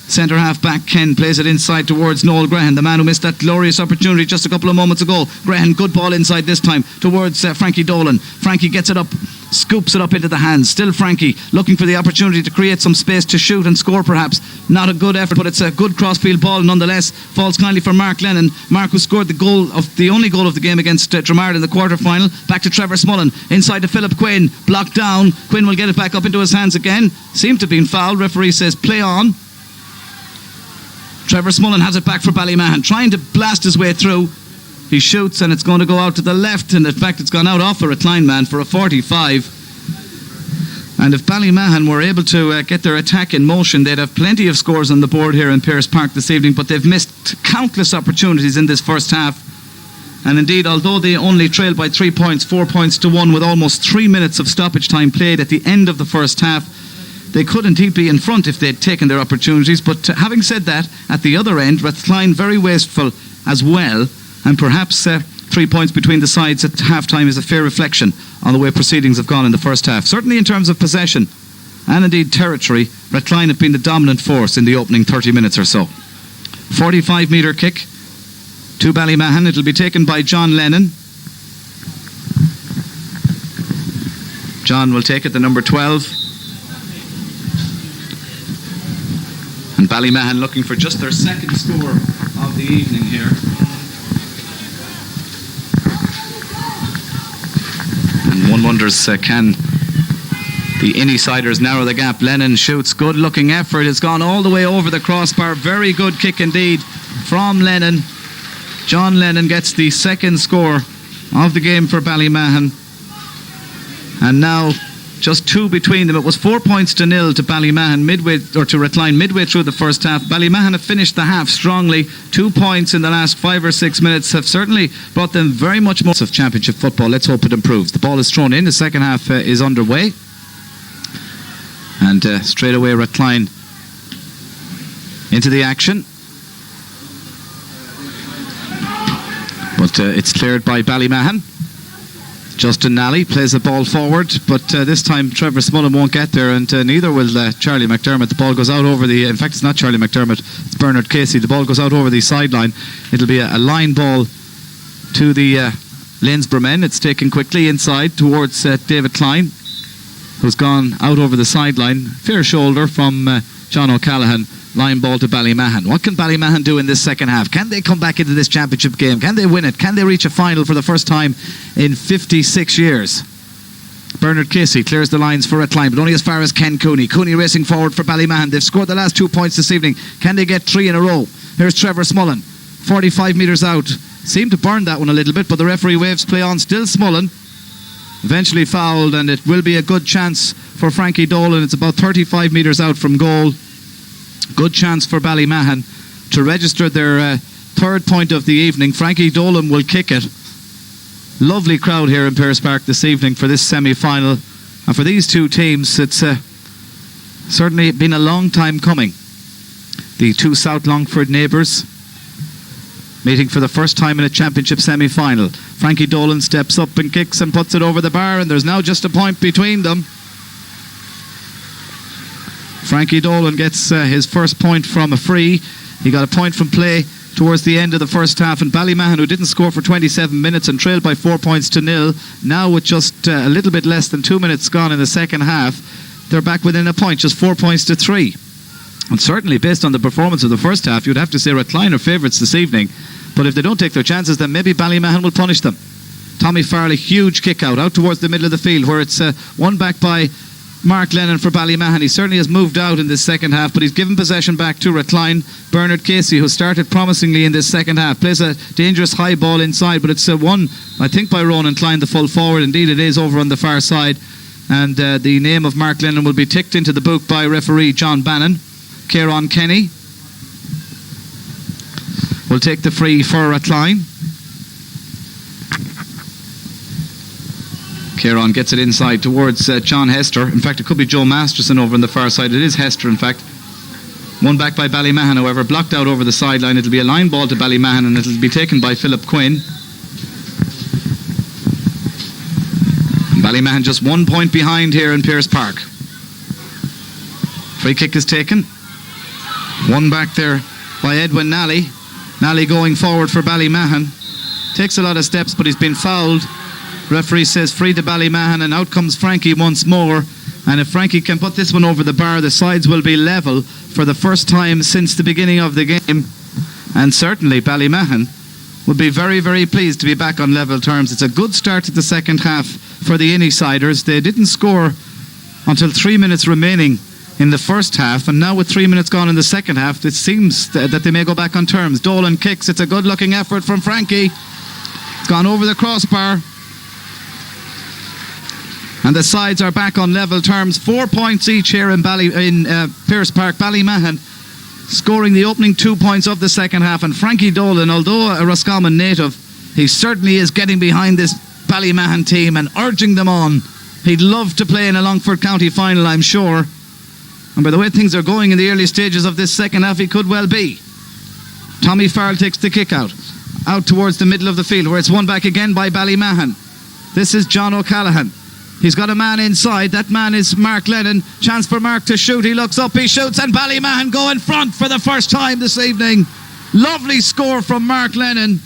Centre half back Ken plays it inside towards Noel Grehan, the man who missed that glorious opportunity just a couple of moments ago. Grehan, good ball inside this time towards Frankie Dolan. Frankie gets it up scoops it up into the hands. Still Frankie looking for the opportunity to create some space to shoot and score perhaps. Not a good effort, but it's a good crossfield ball nonetheless. Falls kindly for Mark Lennon. Mark, who scored the only goal of the game against Dromard in the quarter-final. Back to Trevor Smullen. Inside to Philip Quinn. Blocked down. Quinn will get it back up into his hands again. Seemed to have been fouled. Referee says play on. Trevor Smullen has it back for Ballymahan, trying to blast his way through. He shoots and it's going to go out to the left, and in fact it's gone out off a Rathcline man for a 45. And if Ballymahan were able to get their attack in motion, they'd have plenty of scores on the board here in Pearse Park this evening, but they've missed countless opportunities in this first half. And indeed, although they only trailed by 3 points, 4 points to 1, with almost 3 minutes of stoppage time played at the end of the first half, they could indeed be in front if they'd taken their opportunities. But having said that, at the other end, Rathcline very wasteful as well, and perhaps 3 points between the sides at half-time is a fair reflection on the way proceedings have gone in the first half. Certainly in terms of possession and indeed territory, Rathcline have been the dominant force in the opening 30 minutes or so. 45-metre kick to Ballymahan. It'll be taken by John Lennon. John will take it, the number 12. And Ballymahan looking for just their second score of the evening here. And one wonders, can the Inniesiders narrow the gap? Lennon shoots, good looking effort. It's gone all the way over the crossbar. Very good kick indeed from Lennon. John Lennon gets the second score of the game for Ballymahan. And now just 2 between them. It was 4 points to 0 to Ballymahan to Rathcline midway through the first half. Ballymahan have finished the half strongly. 2 points in the last 5 or 6 minutes have certainly brought them very much more of championship football. Let's hope it improves. The ball is thrown in. The second half is underway. And straight away Rathcline into the action. But it's cleared by Ballymahan. Justin Nally plays the ball forward, but this time Trevor Smullen won't get there, and neither will Charlie McDermott. The ball goes out over in fact it's not Charlie McDermott, it's Bernard Casey. The ball goes out over the sideline. It'll be a line ball to the Lanesborough men. It's taken quickly inside towards David Klein, who's gone out over the sideline. Fair shoulder from John O'Callaghan. Line ball to Ballymahan. What can Ballymahan do in this second half? Can they come back into this championship game? Can they win it? Can they reach a final for the first time in 56 years? Bernard Casey clears the lines for Rathcline, but only as far as Ken Cooney. Cooney racing forward for Ballymahan. They've scored the last 2 points this evening. Can they get 3 in a row? Here's Trevor Smullen, 45 metres out. Seemed to burn that one a little bit, but the referee waves play on. Still Smullen. Eventually fouled, and it will be a good chance for Frankie Dolan. It's about 35 metres out from goal. Good chance for Ballymahan to register their third point of the evening. Frankie Dolan will kick it. Lovely crowd here in Pearse Park this evening for this semi-final. And for these two teams, it's certainly been a long time coming. The two South Longford neighbours meeting for the first time in a championship semi-final. Frankie Dolan steps up and kicks and puts it over the bar, and there's now just a point between them. Frankie Dolan gets his first point from a free. He got a point from play towards the end of the first half, and Ballymahan, who didn't score for 27 minutes and trailed by 4 points to 0, now with just a little bit less than 2 minutes gone in the second half, they're back within a point, just 4 points to 3. And certainly based on the performance of the first half, you'd have to say Rathcline are favourites this evening, but if they don't take their chances, then maybe Ballymahan will punish them. Tommy Farley, huge kick out towards the middle of the field, where it's won back by Mark Lennon for Ballymahan. He certainly has moved out in this second half, but he's given possession back to Rathcline. Bernard Casey, who started promisingly in this second half, plays a dangerous high ball inside, but it's won, I think, by Ronan Klein, the full forward. Indeed it is, over on the far side, and the name of Mark Lennon will be ticked into the book by referee John Bannon. Kieran Kenny will take the free for Rathcline. Kieran gets it inside towards John Hester. In fact, it could be Joe Masterson over on the far side. It is Hester, in fact. One back by Ballymahan, however, blocked out over the sideline. It'll be a line ball to Ballymahan, and it'll be taken by Philip Quinn. Ballymahan just 1 point behind here in Pearse Park. Free kick is taken. One back there by Edwin Nally. Nally going forward for Ballymahan. Takes a lot of steps, but he's been fouled. Referee says free to Ballymahan, and out comes Frankie once more. And if Frankie can put this one over the bar, the sides will be level for the first time since the beginning of the game. And certainly Ballymahan would be very, very pleased to be back on level terms. It's a good start to the second half for the Innisiders. They didn't score until 3 minutes remaining in the first half, and now with 3 minutes gone in the second half, it seems that they may go back on terms. Dolan kicks. It's a good looking effort from Frankie. It's gone over the crossbar, and the sides are back on level terms. 4 points each here in Pearse Park. Ballymahan scoring the opening 2 points of the second half, and Frankie Dolan, although a Roscommon native, he certainly is getting behind this Ballymahan team and urging them on. He'd love to play in a Longford County final, I'm sure. And by the way things are going in the early stages of this second half, he could well be. Tommy Farrell takes the kick out towards the middle of the field, where it's won back again by Ballymahan. This is John O'Callaghan. He's got a man inside. That man is Mark Lennon. Chance for Mark to shoot. He looks up, he shoots, and Ballymahan go in front for the first time this evening. Lovely score from Mark Lennon.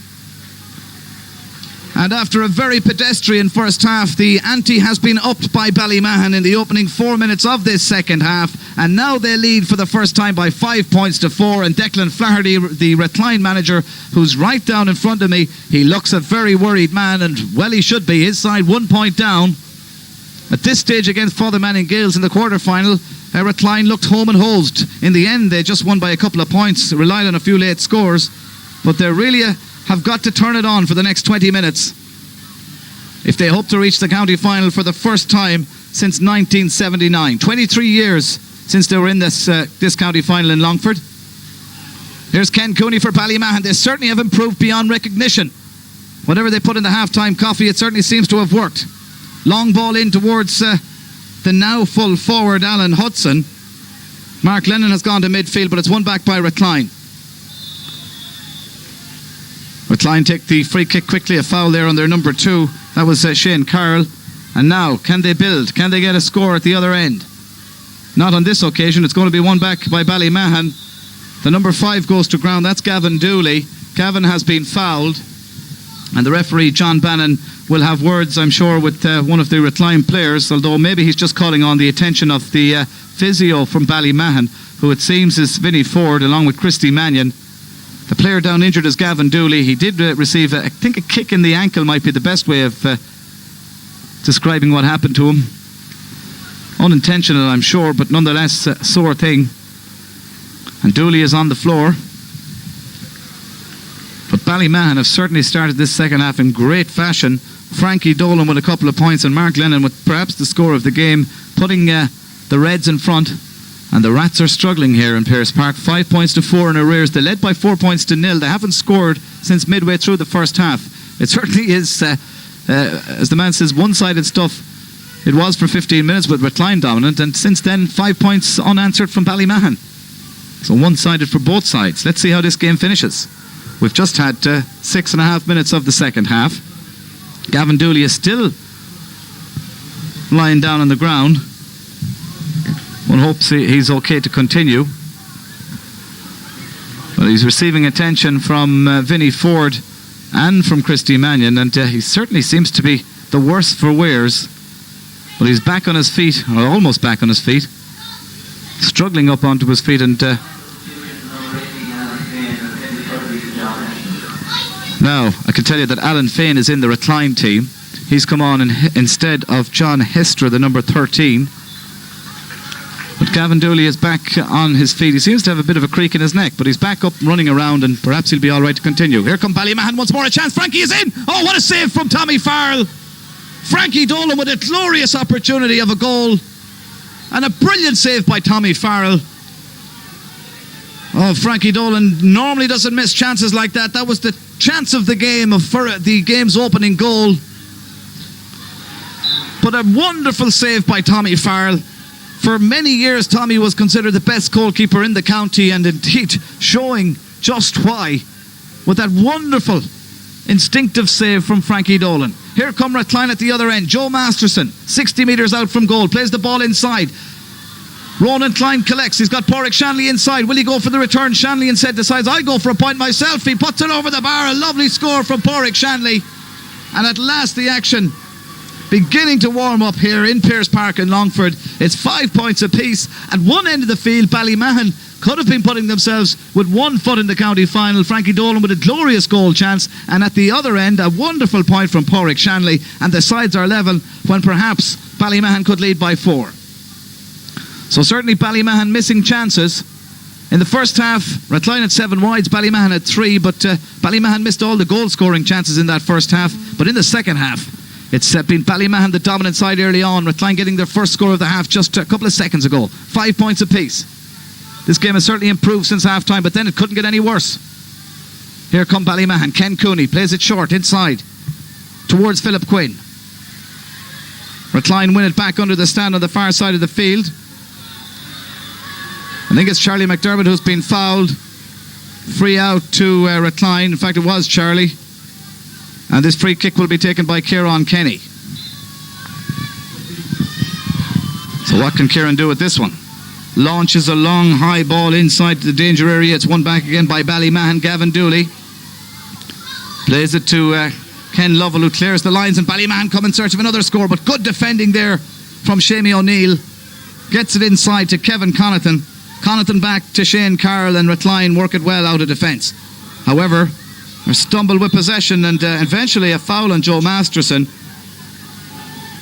And after a very pedestrian first half, the ante has been upped by Ballymahan in the opening 4 minutes of this second half, and now they lead for the first time by 5 points to 4. And Declan Flaherty, the Rathcline manager, who's right down in front of me, he looks a very worried man, and well, he should be. His side 1 point down at this stage against Father Manning Gales in the quarter-final. Rathcline looked home and hosed. In the end, they just won by a couple of points, relied on a few late scores, but they really have got to turn it on for the next 20 minutes if they hope to reach the county final for the first time since 1979. 23 years since they were in this county final in Longford. Here's Ken Cooney for Ballymahan. They certainly have improved beyond recognition. Whatever they put in the half-time coffee, it certainly seems to have worked. Long ball in towards the now full forward Alan Hudson. Mark Lennon has gone to midfield, but it's won back by Rathcline. Rathcline take the free kick quickly. A foul there on their number 2. That was Shane Carroll. And now, can they build? Can they get a score at the other end? Not on this occasion. It's going to be won back by Ballymahan. The number 5 goes to ground. That's Gavin Dooley. Gavin has been fouled, and the referee, John Bannon, will have words, I'm sure, with one of the Rathcline players, although maybe he's just calling on the attention of the physio from Ballymahan, who it seems is Vinnie Ford, along with Christy Mannion. The player down injured is Gavin Dooley. He did receive, I think, a kick in the ankle might be the best way of describing what happened to him. Unintentional, I'm sure, but nonetheless a sore thing. And Dooley is on the floor. But Ballymahan have certainly started this second half in great fashion. Frankie Dolan with a couple of points, and Mark Lennon with perhaps the score of the game, putting the Reds in front. And the Rats are struggling here in Pearse Park. 5 points to 4 in arrears. They led by 4 points to 0. They haven't scored since midway through the first half. It certainly is, as the man says, one-sided stuff. It was for 15 minutes with Rathcline dominant, and since then 5 points unanswered from Ballymahan. So one-sided for both sides. Let's see how this game finishes. We've just had 6.5 minutes of the second half. Gavin Dooley is still lying down on the ground. One hopes he's okay to continue. But he's receiving attention from Vinnie Ford and from Christy Mannion, and he certainly seems to be the worse for wears. But he's back on his feet, or almost back on his feet, struggling up onto his feet. And now I can tell you that Alan Fain is in the Rathcline team. He's come on instead of John Hestra, the number 13. But Gavin Dooley is back on his feet. He seems to have a bit of a creak in his neck, but he's back up running around, and perhaps he'll be all right to continue. Here come Ballymahan once more. A chance. Frankie is in. Oh, what a save from Tommy Farrell. Frankie Dolan with a glorious opportunity of a goal, and a brilliant save by Tommy Farrell. Oh, Frankie Dolan normally doesn't miss chances like that. That was the chance of the game, for the game's opening goal. But a wonderful save by Tommy Farrell. For many years, Tommy was considered the best goalkeeper in the county, and indeed showing just why with that wonderful instinctive save from Frankie Dolan. Here come Rathcline at the other end. Joe Masterson, 60 metres out from goal, plays the ball inside. Ronan Klein collects. He's got Porrick Shanley inside. Will he go for the return? Shanley instead decides, I'll go for a point myself. He puts it over the bar. A lovely score from Porrick Shanley. And at last the action beginning to warm up here in Pearse Park in Longford. It's 5 points apiece. At one end of the field, Ballymahan could have been putting themselves with 1 foot in the county final. Frankie Dolan with a glorious goal chance, and at the other end, a wonderful point from Pádraig Shanley, and the sides are level when perhaps Ballymahan could lead by 4. So certainly Ballymahan missing chances. In the first half, Rathcline had 7 wides, Ballymahan had 3, but Ballymahan missed all the goal-scoring chances in that first half. But in the second half, it's been Ballymahan the dominant side early on. Rathcline getting their first score of the half just a couple of seconds ago. 5 points apiece. This game has certainly improved since half-time, but then it couldn't get any worse. Here come Ballymahan. Ken Cooney plays it short inside towards Philip Quinn. Rathcline win it back under the stand on the far side of the field. I think it's Charlie McDermott who's been fouled. Free out to Rathcline. In fact, it was Charlie. And this free kick will be taken by Kieran Kenny. So what can Kieran do with this one? Launches a long high ball inside the danger area. It's won back again by Ballymahan. Gavin Dooley plays it to Ken Lovell, who clears the lines, and Ballymahan come in search of another score, but good defending there from Shamie O'Neill. Gets it inside to Kevin Connaughton. Connaughton back to Shane Carroll, and Rathcline work it well out of defence. However, a stumble with possession, and eventually a foul on Joe Masterson,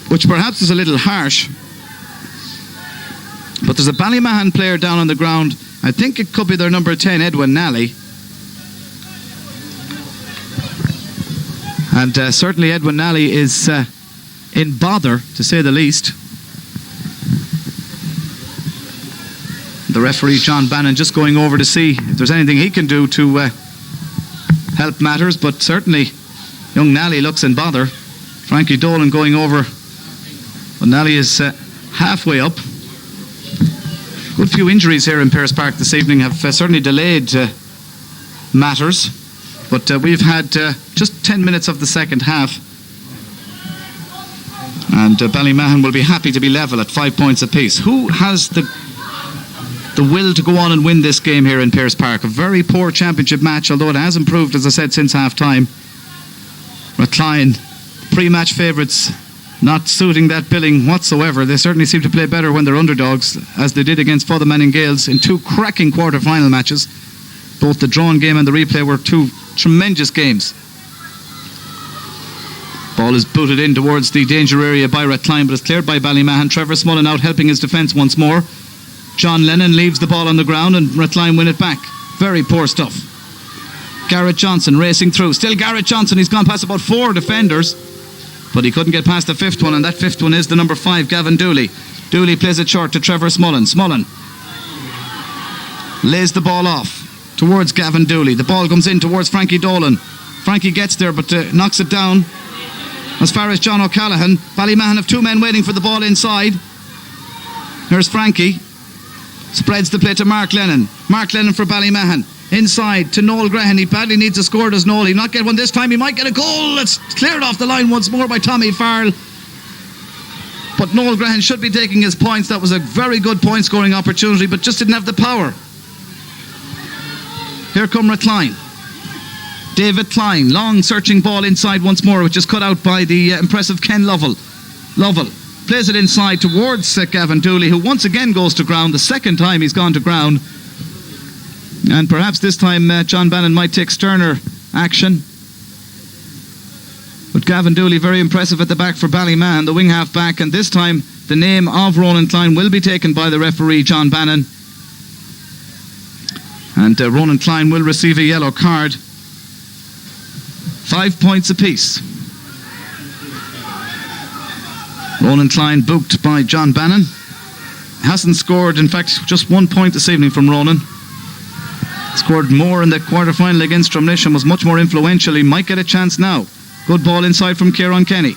which perhaps is a little harsh. But there's a Ballymahan player down on the ground. I think it could be their number 10, Edwin Nally. And certainly Edwin Nally is in bother, to say the least. The referee, John Bannon, just going over to see if there's anything he can do to help matters. But certainly young Nally looks in bother. Frankie Dolan going over. But Nally is halfway up. Good few injuries here in Pearse Park this evening have certainly delayed matters, but we've had just 10 minutes of the second half, and Ballymahan will be happy to be level at 5 points apiece. Who has the will to go on and win this game here in Pearse Park? A very poor championship match, although it has improved, as I said, since half time. Rathcline, pre-match favourites, not suiting that billing whatsoever. They certainly seem to play better when they're underdogs, as they did against Fotherman and Gales in 2 cracking quarter-final matches. Both the drawn game and the replay were 2 tremendous games. Ball is booted in towards the danger area by Rathcline, but it's cleared by Ballymahan. Trevor Smullen out helping his defence once more. John Lennon leaves the ball on the ground, and Rathcline win it back. Very poor stuff. Garrett Johnson racing through. Still Garrett Johnson. He's gone past about 4 defenders, but he couldn't get past the 5th one, and that 5th one is the number 5, Gavin Dooley. Dooley plays it short to Trevor Smullen. Smullen lays the ball off towards Gavin Dooley. The ball comes in towards Frankie Dolan. Frankie gets there, but knocks it down as far as John O'Callaghan. Ballymahan have 2 men waiting for the ball inside. Here's Frankie. Spreads the play to Mark Lennon. Mark Lennon for Ballymahan. Inside to Noel Grehan. He badly needs a score, does Noel. He'll not get one this time. He might get a goal. It's cleared off the line once more by Tommy Farrell. But Noel Grehan should be taking his points. That was a very good point scoring opportunity, but just didn't have the power. Here come Rathcline. David Klein. Long searching ball inside once more, which is cut out by the impressive Ken Lovell. Lovell plays it inside towards Gavin Dooley, who once again goes to ground. The second time he's gone to ground. And perhaps this time John Bannon might take sterner action. But Gavin Dooley very impressive at the back for Ballymahan, the wing half back, and this time the name of Ronan Klein will be taken by the referee John Bannon, and Ronan Klein will receive a yellow card. 5 points apiece. Ronan Klein booked by John Bannon. Hasn't scored, in fact, just 1 point this evening from Ronan. Scored more in the quarter-final against Drumnish and was much more influential. He might get a chance now. Good ball inside from Kieran Kenny.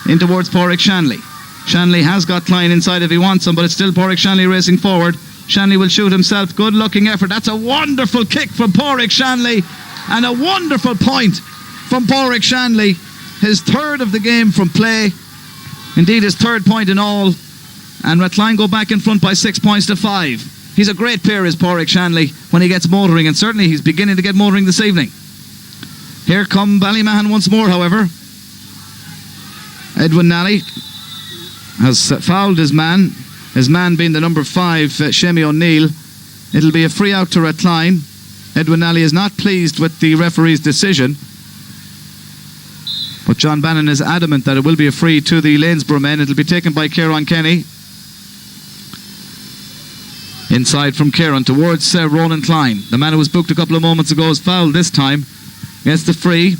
In towards Pádraig Shanley. Shanley has got Klein inside if he wants him, but it's still Pádraig Shanley racing forward. Shanley will shoot himself. Good looking effort. That's a wonderful kick from Pádraig Shanley, and a wonderful point from Pádraig Shanley. His 3rd of the game from play. Indeed, his 3rd point in all. And Rathcline go back in front by 6 points to 5. He's a great player, is Pádraig Shanley, when he gets motoring, and certainly he's beginning to get motoring this evening. Here come Ballymahan once more, however. Edwin Nally has fouled his man being the number 5, Shemi O'Neill. It'll be a free out to Rathcline. Edwin Nally is not pleased with the referee's decision, but John Bannon is adamant that it will be a free to the Lanesborough men. It'll be taken by Kieran Kenny. Inside from Kieran towards Ronan Klein. The man who was booked a couple of moments ago is fouled this time. Gets the free.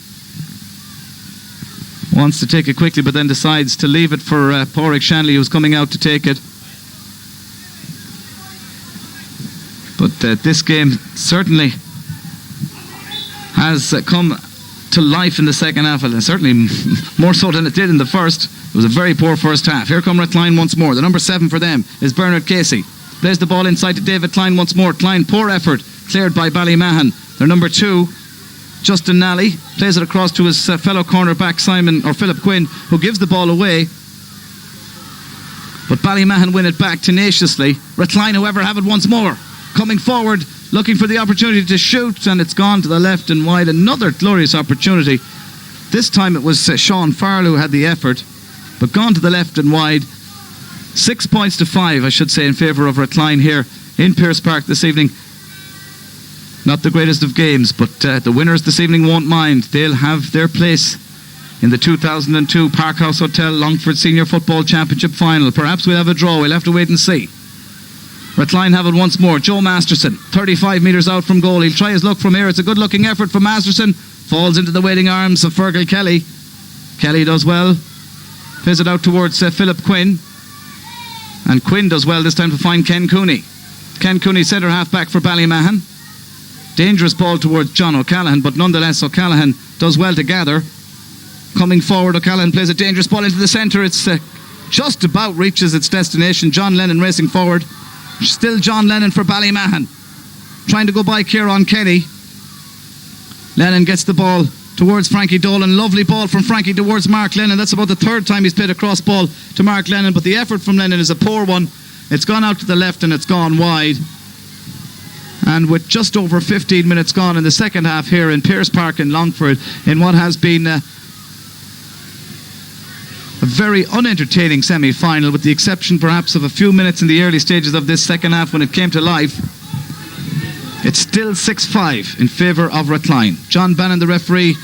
Wants to take it quickly, but then decides to leave it for Pádraig Shanley, who's coming out to take it. But this game certainly has come to life in the second half, and certainly more so than it did in the first. It was a very poor first half. Here come Rathcline once more. The number 7 for them is Bernard Casey. Plays the ball inside to David Klein once more. Klein, poor effort, cleared by Ballymahan. Their number 2, Justin Nally, plays it across to his fellow cornerback Philip Quinn, who gives the ball away. But Ballymahan win it back tenaciously. Rathcline, however, have it once more. Coming forward, looking for the opportunity to shoot, and it's gone to the left and wide. Another glorious opportunity. This time it was Sean Farrell who had the effort, but gone to the left and wide. 6 points to 5, I should say, in favour of Rathcline here in Pearse Park this evening. Not the greatest of games, but the winners this evening won't mind. They'll have their place in the 2002 Parkhouse Hotel Longford Senior Football Championship Final. Perhaps we'll have a draw. We'll have to wait and see. Rathcline have it once more. Joe Masterson, 35 metres out from goal. He'll try his luck from here. It's a good looking effort from Masterson. Falls into the waiting arms of Fergal Kelly. Kelly does well. Plays it out towards Philip Quinn. And Quinn does well this time to find Ken Cooney. Ken Cooney, centre half back for Ballymahan. Dangerous ball towards John O'Callaghan, but nonetheless O'Callaghan does well to gather. Coming forward, O'Callaghan plays a dangerous ball into the centre. It's just about reaches its destination. John Lennon racing forward. Still John Lennon for Ballymahan, trying to go by Kieran Kenny. Lennon gets the ball towards Frankie Dolan. Lovely ball from Frankie towards Mark Lennon. That's about the third time he's played a cross ball to Mark Lennon, but the effort from Lennon is a poor one. It's gone out to the left and it's gone wide. And with just over 15 minutes gone in the second half here in Pearse Park in Longford, in what has been a very unentertaining semi-final, with the exception perhaps of a few minutes in the early stages of this second half when it came to life, it's still 6-5 in favour of Rathcline. John Bannon, the referee,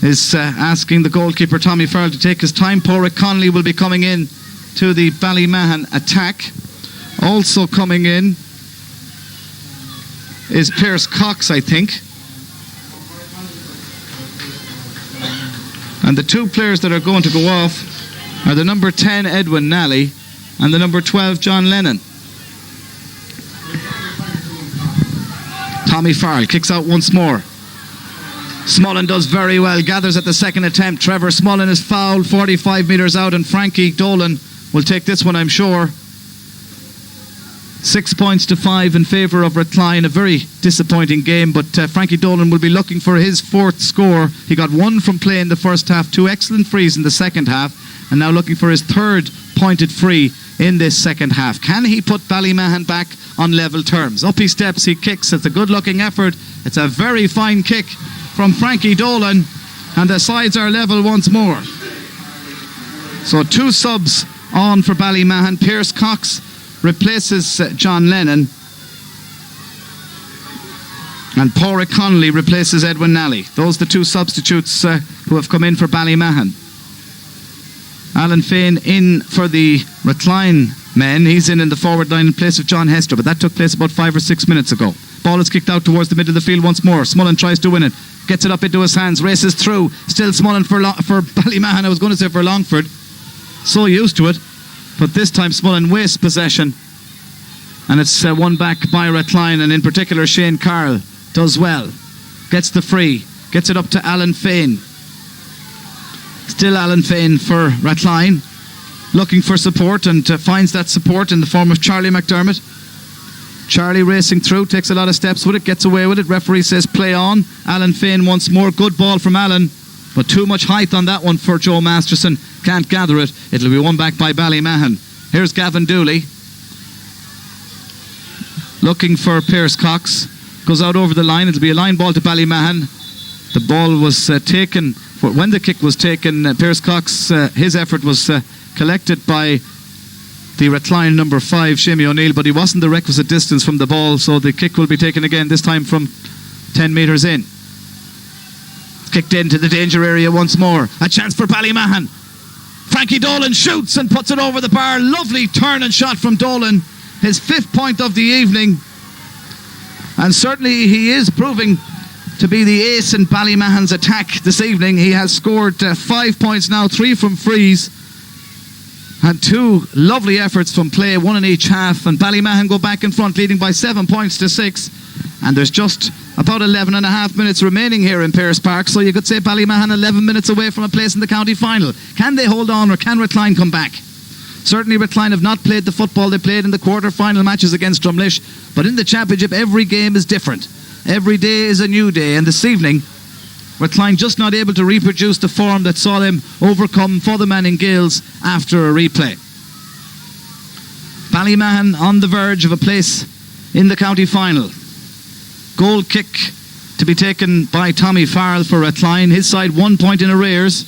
is asking the goalkeeper Tommy Farrell to take his time. Pádraig Connolly will be coming in to the Ballymahan attack. Also coming in is Pierce Cox, I think. And the two players that are going to go off are the number 10 Edwin Nally and the number 12 John Lennon. Tommy Farrell kicks out once more. Smullen does very well, gathers at the second attempt. Trevor Smullen is fouled 45 metres out, and Frankie Dolan will take this one, I'm sure. 6 points to 5 in favour of Rathcline. A very disappointing game, but Frankie Dolan will be looking for his 4th score. He got 1 from play in the first half, 2 excellent frees in the second half, and now looking for his 3rd pointed free in this second half. Can he put Ballymahan back on level terms? Up he steps, he kicks. It's a good looking effort. It's a very fine kick from Frankie Dolan, and the sides are level once more. So 2 subs on for Ballymahan. Pierce Cox replaces John Lennon, and Pádraig Connolly replaces Edwin Nally. Those are the 2 substitutes who have come in for Ballymahan. Alan Fain in for the Rathcline men. He's in the forward line in place of John Hester, but that took place about 5 or 6 minutes ago. Ball is kicked out towards the middle of the field once more. Smullen tries to win it, gets it up into his hands, races through. Still Smullen for Ballymahan. I was going to say for Longford. So used to it. But this time Smullen wastes possession, and it's won back by Rathcline, and in particular Shane Carroll does well. Gets the free, gets it up to Alan Fain. Still Alan Fain for Rathcline, looking for support, and finds that support in the form of Charlie McDermott. Charlie racing through, takes a lot of steps with it, gets away with it. Referee says play on. Alan Fain once more. Good ball from Alan, but too much height on that one for Joe Masterson. Can't gather it. It'll be won back by Ballymahan. Here's Gavin Dooley looking for Pierce Cox. Goes out over the line. It'll be a line ball to Ballymahan. The ball was taken when the kick was taken, Pierce Cox, his effort was collected by the Rathcline number 5, Shimmy O'Neill, but he wasn't the requisite distance from the ball, so the kick will be taken again, this time from 10 metres in. Kicked into the danger area once more. A chance for Ballymahan. Frankie Dolan shoots and puts it over the bar. Lovely turn and shot from Dolan. His 5th point of the evening. And certainly he is proving to be the ace in Ballymahan's attack this evening. He has scored 5 points now, 3 from frees. And 2 lovely efforts from play, 1 in each half. And Ballymahan go back in front, leading by 7 points to 6. And there's just about 11 and a half minutes remaining here in Pearse Park, so you could say Ballymahan 11 minutes away from a place in the county final. Can they hold on, or can Rathcline come back? Certainly Rathcline have not played the football they played in the quarter-final matches against Drumlish, but in the championship every game is different. Every day is a new day, and this evening Rathcline just not able to reproduce the form that saw them overcome Fotherman in Gales after a replay. Ballymahan on the verge of a place in the county final. Goal kick to be taken by Tommy Farrell for Rathcline. His side 1 point in arrears.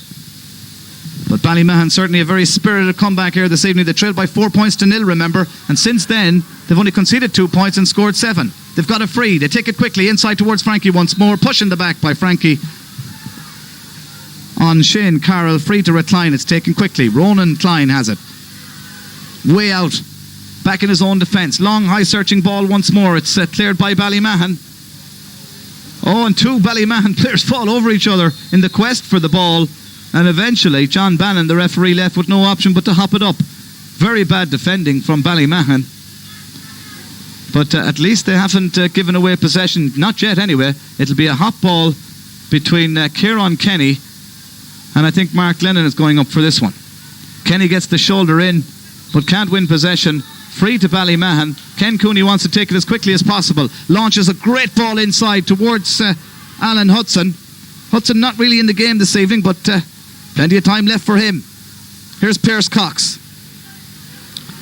But Ballymahan certainly a very spirited comeback here this evening. They trailed by 4 points to 0, remember. And since then, they've only conceded 2 points and scored 7. They've got a free. They take it quickly inside towards Frankie once more. Pushing the back by Frankie on Shane Carroll. Free to Rathcline. It's taken quickly. Ronan Klein has it. Way out. Back in his own defence. Long, high searching ball once more. It's cleared by Ballymahan. Oh, and 2 Ballymahan players fall over each other in the quest for the ball. And eventually, John Bannon, the referee, left with no option but to hop it up. Very bad defending from Ballymahan. But at least they haven't given away possession. Not yet, anyway. It'll be a hot ball between Kieran Kenny and I think Mark Lennon is going up for this one. Kenny gets the shoulder in, but can't win possession. Free to Ballymahan. Ken Cooney wants to take it as quickly as possible. Launches a great ball inside towards Alan Hudson. Hudson not really in the game this evening, but plenty of time left for him. Here's Pierce Cox.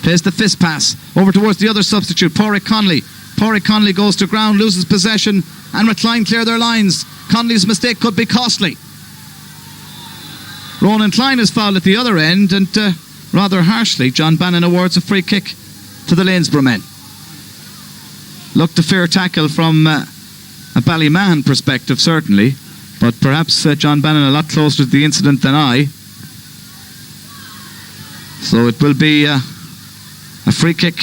Plays the fist pass over towards the other substitute, Pádraig Connolly. Pádraig Connolly goes to ground, loses possession, and Rathcline clear their lines. Connolly's mistake could be costly. Ronan Klein is fouled at the other end, and rather harshly, John Bannon awards a free kick to the Lanesborough men. Looked a fair tackle from a Ballymahan perspective, certainly, but perhaps John Bannon a lot closer to the incident than I. So it will be a free kick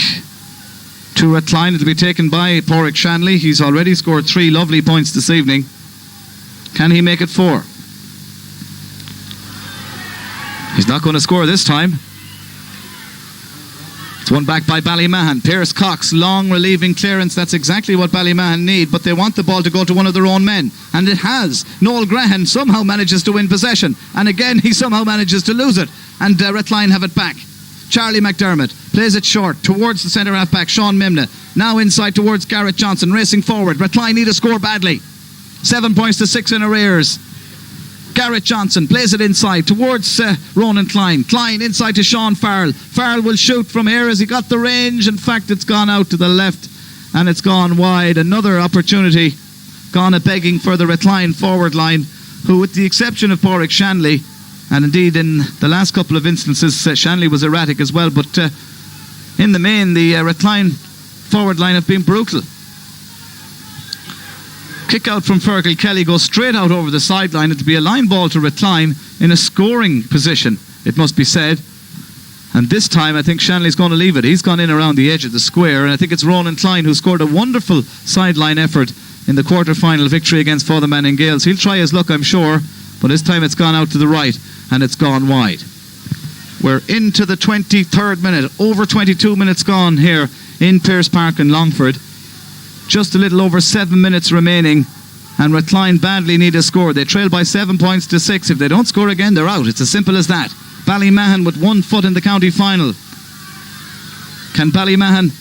to Rathcline. It'll be taken by Pádraig Shanley. He's already scored 3 lovely points this evening. Can he make it 4? He's not going to score this time. It's won back by Ballymahan. Pierce Cox, long relieving clearance. That's exactly what Ballymahan need, but they want the ball to go to one of their own men, and it has. Noel Graham somehow manages to win possession, and again he somehow manages to lose it, and Rathcline have it back. Charlie McDermott plays it short towards the centre half back Sean Mimna. Now inside towards Garrett Johnson, racing forward. Rathcline need a score badly. 7 points to 6 in arrears. Garrett Johnson plays it inside towards Ronan Klein. Klein inside to Sean Farrell. Farrell will shoot from here as he got the range. In fact, it's gone out to the left and it's gone wide. Another opportunity gone a begging for the Rathcline forward line, who, with the exception of Pádraig Shanley, and indeed in the last couple of instances Shanley was erratic as well, but in the main the Rathcline forward line have been brutal. Kick out from Fergal Kelly goes straight out over the sideline. It'll be a line ball to Rathcline in a scoring position, it must be said. And this time I think Shanley's going to leave it. He's gone in around the edge of the square, and I think it's Ronan Klein who scored a wonderful sideline effort in the quarter-final victory against Fotherman in Gales. He'll try his luck, I'm sure, but this time it's gone out to the right and it's gone wide. We're into the 23rd minute. Over 22 minutes gone here in Pearse Park in Longford. Just a little over 7 minutes remaining, and Rathcline badly need a score. They trail by 7 points to 6. If they don't score again, they're out. It's as simple as that. Ballymahan with 1 foot in the county final. Can Ballymahan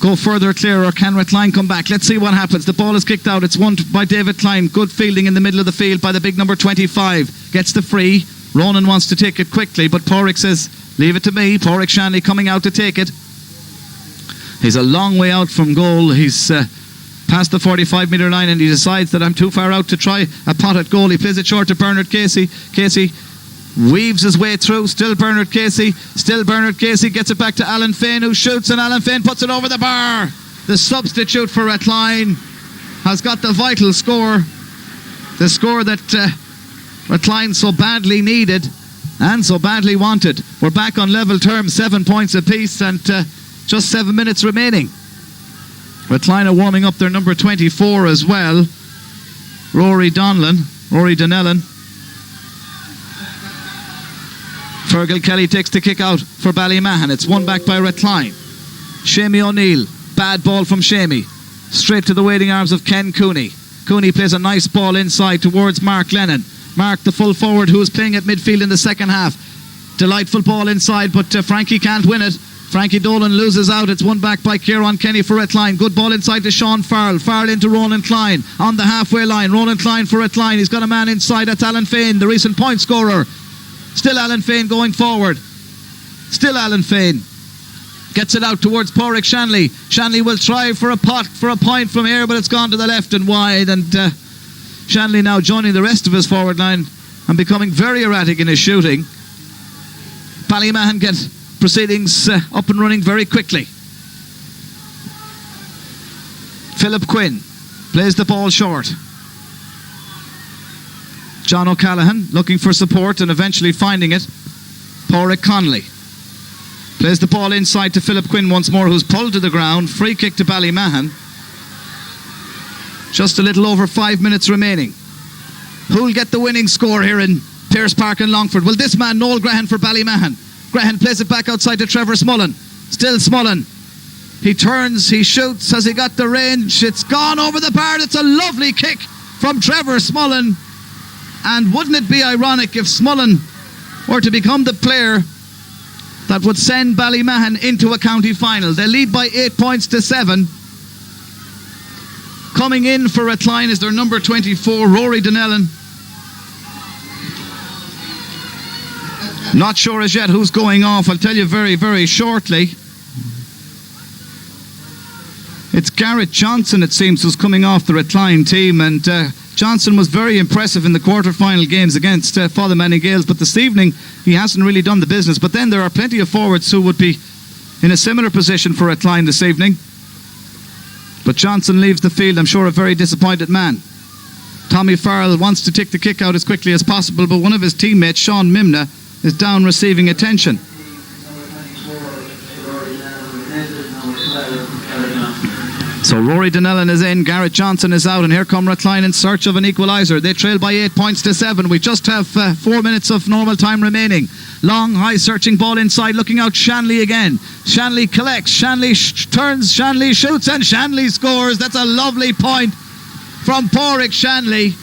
go further clear, or can Rathcline come back? Let's see what happens. The ball is kicked out. It's won by David Klein. Good fielding in the middle of the field by the big number 25. Gets the free. Ronan wants to take it quickly, but Pádraig says, leave it to me. Pádraig Shanley coming out to take it. He's a long way out from goal. He's past the 45-metre line, and he decides that I'm too far out to try a pot at goal. He plays it short to Bernard Casey. Casey weaves his way through. Still Bernard Casey gets it back to Alan Fane, who shoots, and Alan Fane puts it over the bar. The substitute for Rathcline has got the vital score, the score that Rathcline so badly needed and so badly wanted. We're back on level terms, 7 points apiece, and just 7 minutes remaining. Rathcline are warming up their number 24 as well, Rory Donnellan. Fergal Kelly takes the kick out for Ballymahan. It's won back by Rathcline. Shamey O'Neill, bad ball from Shamey, straight to the waiting arms of Ken Cooney. Cooney plays a nice ball inside towards Mark Lennon. Mark, the full forward, who is playing at midfield in the second half. Delightful ball inside, but Frankie can't win it. Frankie Dolan loses out. It's won back by Kieran Kenny for Rathcline. Good ball inside to Sean Farrell. Farrell into Ronan Klein on the halfway line. Ronan Klein for Rathcline. He's got a man inside. That's Alan Fane, the recent point scorer. Still Alan Fane going forward. Still Alan Fane. Gets it out towards Porrick Shanley. Shanley will try for a point from here, but it's gone to the left and wide. And Shanley now joining the rest of his forward line and becoming very erratic in his shooting. Ballymahan get proceedings up and running very quickly. Philip Quinn plays the ball short. John O'Callaghan looking for support and eventually finding it. Porrick Connolly plays the ball inside to Philip Quinn once more, who's pulled to the ground. Free kick to Ballymahan. Just a little over 5 minutes remaining. Who'll get the winning score here in Pearse Park in Longford? Well, this man, Noel Grehan for Ballymahan. Grehan plays it back outside to Trevor Smullen. Still Smullen. He turns, he shoots. Has he got the range? It's gone over the bar. It's a lovely kick from Trevor Smullen. And wouldn't it be ironic if Smullen were to become the player that would send Ballymahan into a county final? They lead by 8 points to 7. Coming in for Rathcline is their number 24, Rory Donnellan. Not sure as yet who's going off. I'll tell you very, very shortly. It's Garrett Johnson, it seems, who's coming off the Rathcline team, and Johnson was very impressive in the quarter-final games against Father Manning Gales, but this evening he hasn't really done the business. But then there are plenty of forwards who would be in a similar position for Rathcline this evening. But Johnson leaves the field, I'm sure a very disappointed man. Tommy Farrell wants to take the kick out as quickly as possible, but one of his teammates, Sean Mimna, is down receiving attention. So Rory Donnellan is in, Garrett Johnson is out, and here come Rathcline in search of an equaliser. They trail by 8 points to 7. We just have 4 minutes of normal time remaining. Long, high searching ball inside, looking out Shanley again. Shanley collects, Shanley turns, Shanley shoots, and Shanley scores. That's a lovely point from Porrick Shanley.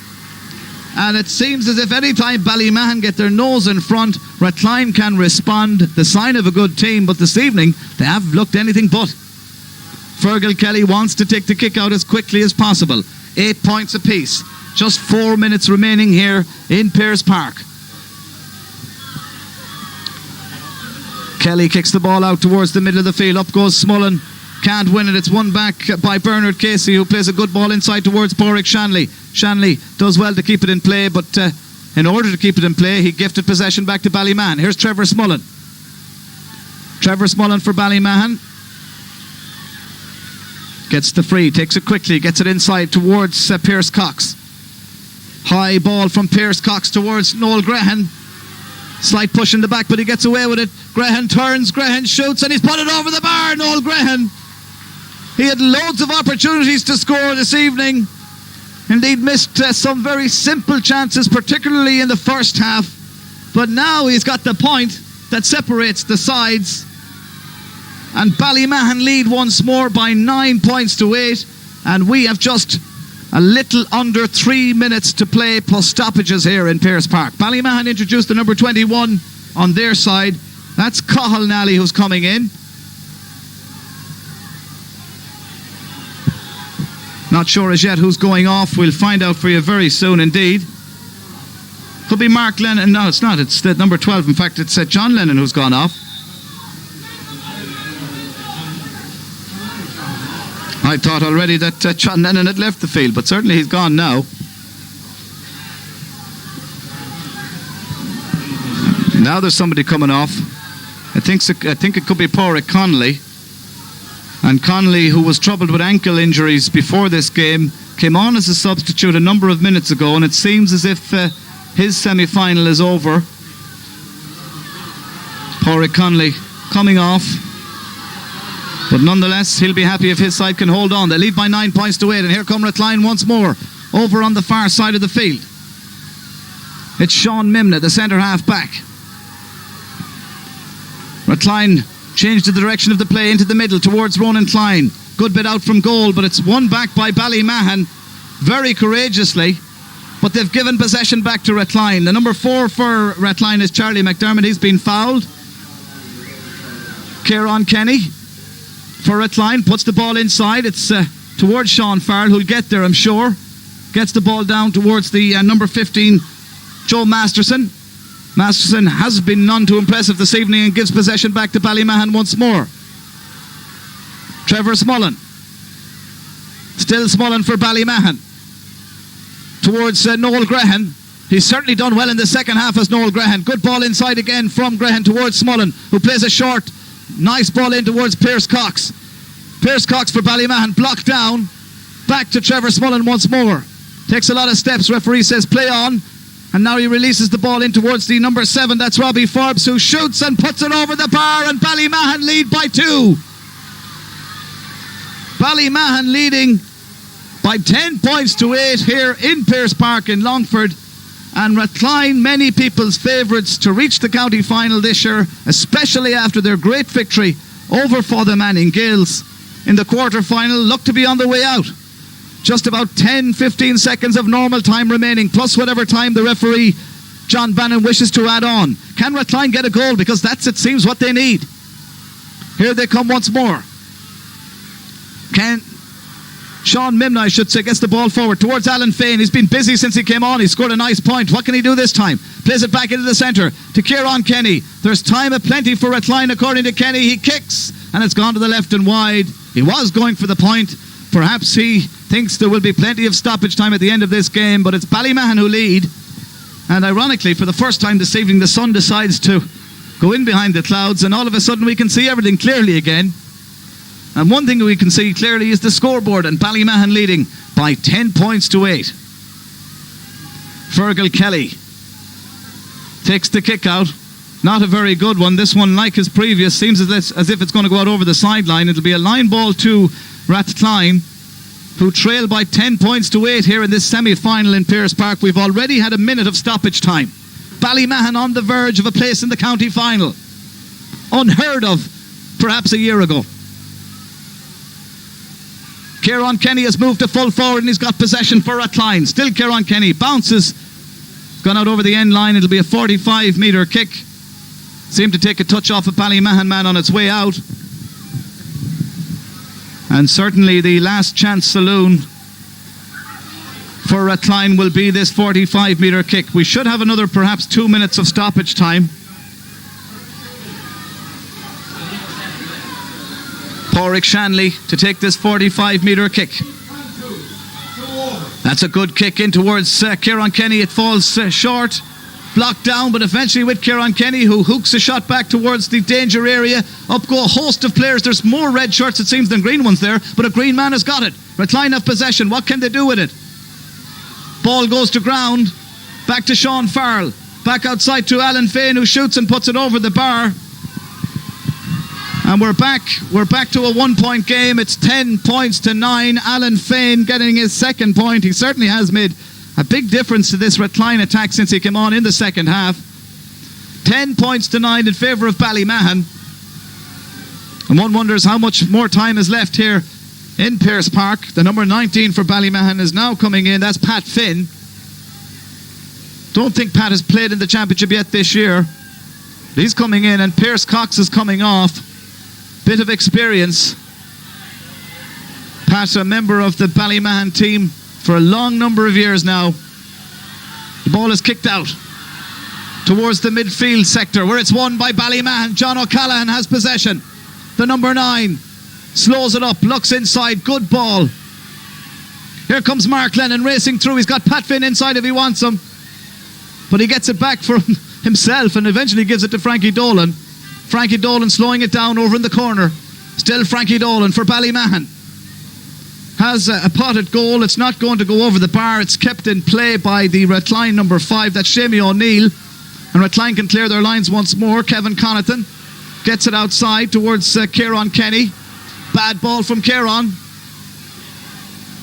And it seems as if any time Ballymahan get their nose in front, Rathcline can respond. The sign of a good team, but this evening they have looked anything but. Fergal Kelly wants to take the kick out as quickly as possible. 8 points apiece. Just 4 minutes remaining here in Pearse Park. Kelly kicks the ball out towards the middle of the field. Up goes Smullen. Can't win it. It's won back by Bernard Casey, who plays a good ball inside towards Porrick Shanley. Shanley does well to keep it in play, but in order to keep it in play, he gifted possession back to Ballymahan. Here's Trevor Smullen. Trevor Smullen for Ballymahan. Gets the free, takes it quickly, gets it inside towards Pierce Cox. High ball from Pierce Cox towards Noel Grehan. Slight push in the back, but he gets away with it. Grehan turns, Grehan shoots, and he's put it over the bar. Noel Grehan. He had loads of opportunities to score this evening. Indeed, missed some very simple chances, particularly in the first half. But now he's got the point that separates the sides. And Ballymahan lead once more by 9 points to 8. And we have just a little under 3 minutes to play plus stoppages here in Pearse Park. Ballymahan introduced the number 21 on their side. That's Cathal Nally who's coming in. Not sure as yet who's going off. We'll find out for you very soon indeed. Could be Mark Lennon. No, it's not. It's the number 12. In fact, it's John Lennon who's gone off. I thought already that John Lennon had left the field, but certainly he's gone now. Now there's somebody coming off. I think it could be Pádraig Connolly. And Connolly, who was troubled with ankle injuries before this game, came on as a substitute a number of minutes ago, and it seems as if his semi-final is over. Pádraig Connolly coming off, but nonetheless he'll be happy if his side can hold on. They lead by 9 points to 8, and here come Rathcline once more over on the far side of the field. It's Sean Mimna, the centre half back. Rathcline changed the direction of the play into the middle towards Ronan Klein. Good bit out from goal, but it's won back by Ballymahan very courageously. But they've given possession back to Rathcline. The number 4 for Rathcline is Charlie McDermott. He's been fouled. Kieran Kenny for Rathcline puts the ball inside. It's towards Sean Farrell, who'll get there, I'm sure. Gets the ball down towards the number 15, Joe Masterson. Masterson has been none too impressive this evening and gives possession back to Ballymahan once more. Trevor Smullen. Still Smullen for Ballymahan. Towards Noel Grehan. He's certainly done well in the second half as Noel Grehan. Good ball inside again from Grehan towards Smullen, who plays a short, nice ball in towards Pierce Cox. Pierce Cox for Ballymahan, blocked down. Back to Trevor Smullen once more. Takes a lot of steps, referee says play on. And now he releases the ball in towards the number 7. That's Robbie Forbes, who shoots and puts it over the bar, and Ballymahan lead by 2. Ballymahan leading by 10 points to 8 here in Pearse Park in Longford. And Rathcline, many people's favourites to reach the county final this year, especially after their great victory over Father Manning Gales in the quarter-final, look to be on the way out. Just about 10-15 seconds of normal time remaining, plus whatever time the referee John Bannon wishes to add on. Can Rathcline get a goal? Because that's, it seems, what they need. Here they come once more. Can Sean Mimna, I should say, gets the ball forward towards Alan Fain. He's been busy since he came on. He scored a nice point. What can he do this time? Plays it back into the centre to Kieran Kenny. There's time aplenty for Rathcline according to Kenny. He kicks and it's gone to the left and wide. He was going for the point. Perhaps he thinks there will be plenty of stoppage time at the end of this game, but it's Ballymahan who lead. And ironically, for the first time this evening, the sun decides to go in behind the clouds, and all of a sudden we can see everything clearly again. And one thing we can see clearly is the scoreboard, and Ballymahan leading by 10 points to 8. Fergal Kelly takes the kick out. Not a very good one. This one, like his previous, seems as if it's going to go out over the sideline. It'll be a line ball to Rathcline, who trail by 10 points to 8 here in this semi-final in Pearse Park. We've already had a minute of stoppage time. Ballymahan on the verge of a place in the county final. Unheard of perhaps a year ago. Kieran Kenny has moved to full forward and he's got possession for Rathcline. Still Kieran Kenny bounces, gone out over the end line. It'll be a 45 metre kick. Seemed to take a touch off a Ballymahan man on its way out. And certainly the last chance saloon for Rathcline will be this 45 metre kick. We should have another perhaps 2 minutes of stoppage time. Pádraig Shanley to take this 45 metre kick. That's a good kick in towards Kieran Kenny. It falls short, blocked down, but eventually with Kieran Kenny, who hooks a shot back towards the danger area. Up go a host of players. There's more red shirts it seems than green ones there, but a green man has got it. Rathcline have possession. What can they do with it? Ball goes to ground. Back to Sean Farrell. Back outside to Alan Fain, who shoots and puts it over the bar. And we're back to a 1 point game. It's 10 points to 9. Alan Fain getting his second point. He certainly has made a big difference to this Rathcline attack since he came on in the second half. 10 points to 9 in favour of Ballymahan. And one wonders how much more time is left here in Pearse Park. The number 19 for Ballymahan is now coming in. That's Pat Finn. Don't think Pat has played in the championship yet this year. He's coming in, and Pierce Cox is coming off. Bit of experience. Pat, a member of the Ballymahan team for a long number of years now. The ball is kicked out towards the midfield sector, where it's won by Ballymahan. John O'Callaghan has possession. The number 9 slows it up, looks inside, good ball. Here comes Mark Lennon racing through. He's got Pat Finn inside if he wants him, but he gets it back for himself and eventually gives it to Frankie Dolan. Frankie Dolan slowing it down over in the corner. Still Frankie Dolan for Ballymahan. Has a potted goal. It's not going to go over the bar. It's kept in play by the Rathcline number 5. That's Shamie O'Neill. And Rathcline can clear their lines once more. Kevin Connaughton gets it outside towards Kieran Kenny. Bad ball from Kieran.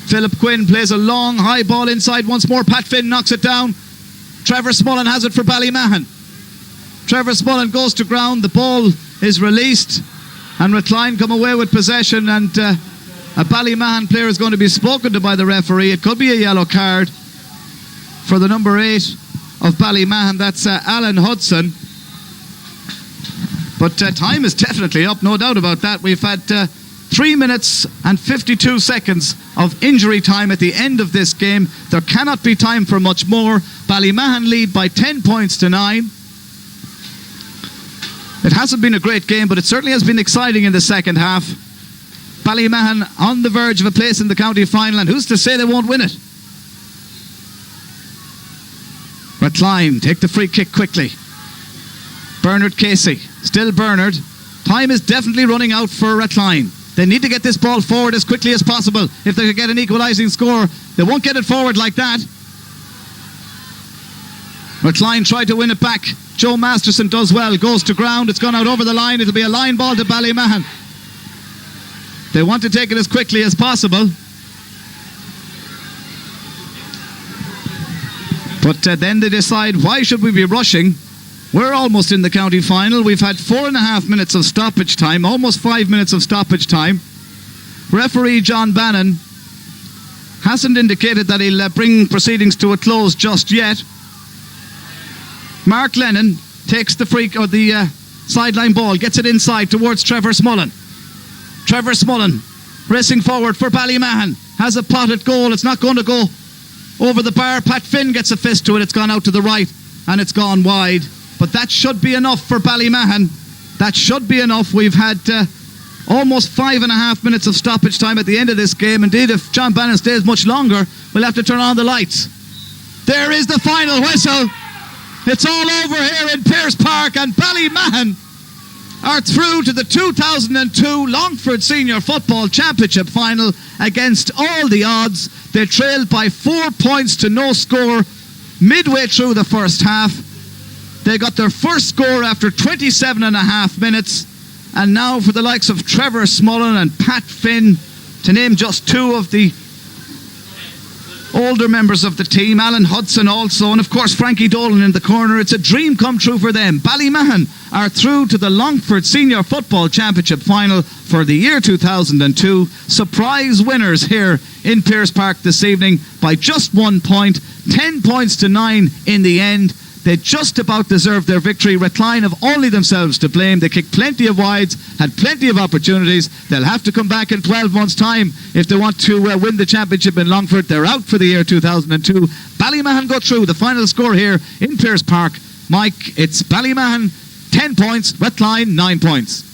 Philip Quinn plays a long high ball inside once more. Pat Finn knocks it down. Trevor Smullen has it for Ballymahan. Trevor Smullen goes to ground. The ball is released and Rathcline come away with possession, and a Ballymahan player is going to be spoken to by the referee. It could be a yellow card for the number 8 of Ballymahan. That's Alan Hudson. But time is definitely up, no doubt about that. We've had 3 minutes and 52 seconds of injury time at the end of this game. There cannot be time for much more. Ballymahan lead by 10 points to 9. It hasn't been a great game, but it certainly has been exciting in the second half. Ballymahan on the verge of a place in the county final, and who's to say they won't win it? Rathcline take the free kick quickly. Bernard Casey, still Bernard. Time is definitely running out for Rathcline. They need to get this ball forward as quickly as possible if they could get an equalising score. They won't get it forward like that. Rathcline tried to win it back. Joe Masterson does well, goes to ground. It's gone out over the line. It'll be a line ball to Ballymahan. They want to take it as quickly as possible. But then they decide, why should we be rushing? We're almost in the county final. We've had 4.5 minutes of stoppage time, almost 5 minutes of stoppage time. Referee John Bannon hasn't indicated that he'll bring proceedings to a close just yet. Mark Lennon takes the sideline ball, gets it inside towards Trevor Smullen. Trevor Smullen racing forward for Ballymahan. Has a potted goal. It's not going to go over the bar. Pat Finn gets a fist to it. It's gone out to the right and it's gone wide. But that should be enough for Ballymahan. That should be enough. We've had almost 5.5 minutes of stoppage time at the end of this game. Indeed, if John Bannon stays much longer, we'll have to turn on the lights. There is the final whistle. It's all over here in Pearse Park, and Ballymahan are through to the 2002 Longford Senior Football Championship final against all the odds. They trailed by 4 points to no score midway through the first half. They got their first score after 27.5 minutes, and now for the likes of Trevor Smullen and Pat Finn, to name just 2 of the older members of the team, Alan Hudson also, and of course Frankie Dolan in the corner. It's a dream come true for them. Ballymahan are through to the Longford Senior Football Championship final for the year 2002. Surprise winners here in Pearse Park this evening by just 1 point, 10 points to 9 in the end. They just about deserved their victory. Rathcline have only themselves to blame. They kicked plenty of wides, had plenty of opportunities. They'll have to come back in 12 months' time if they want to win the championship in Longford. They're out for the year 2002. Ballymahan go through. The final score here in Pearse Park. Mike, it's Ballymahan 10 points, Rathcline 9 points.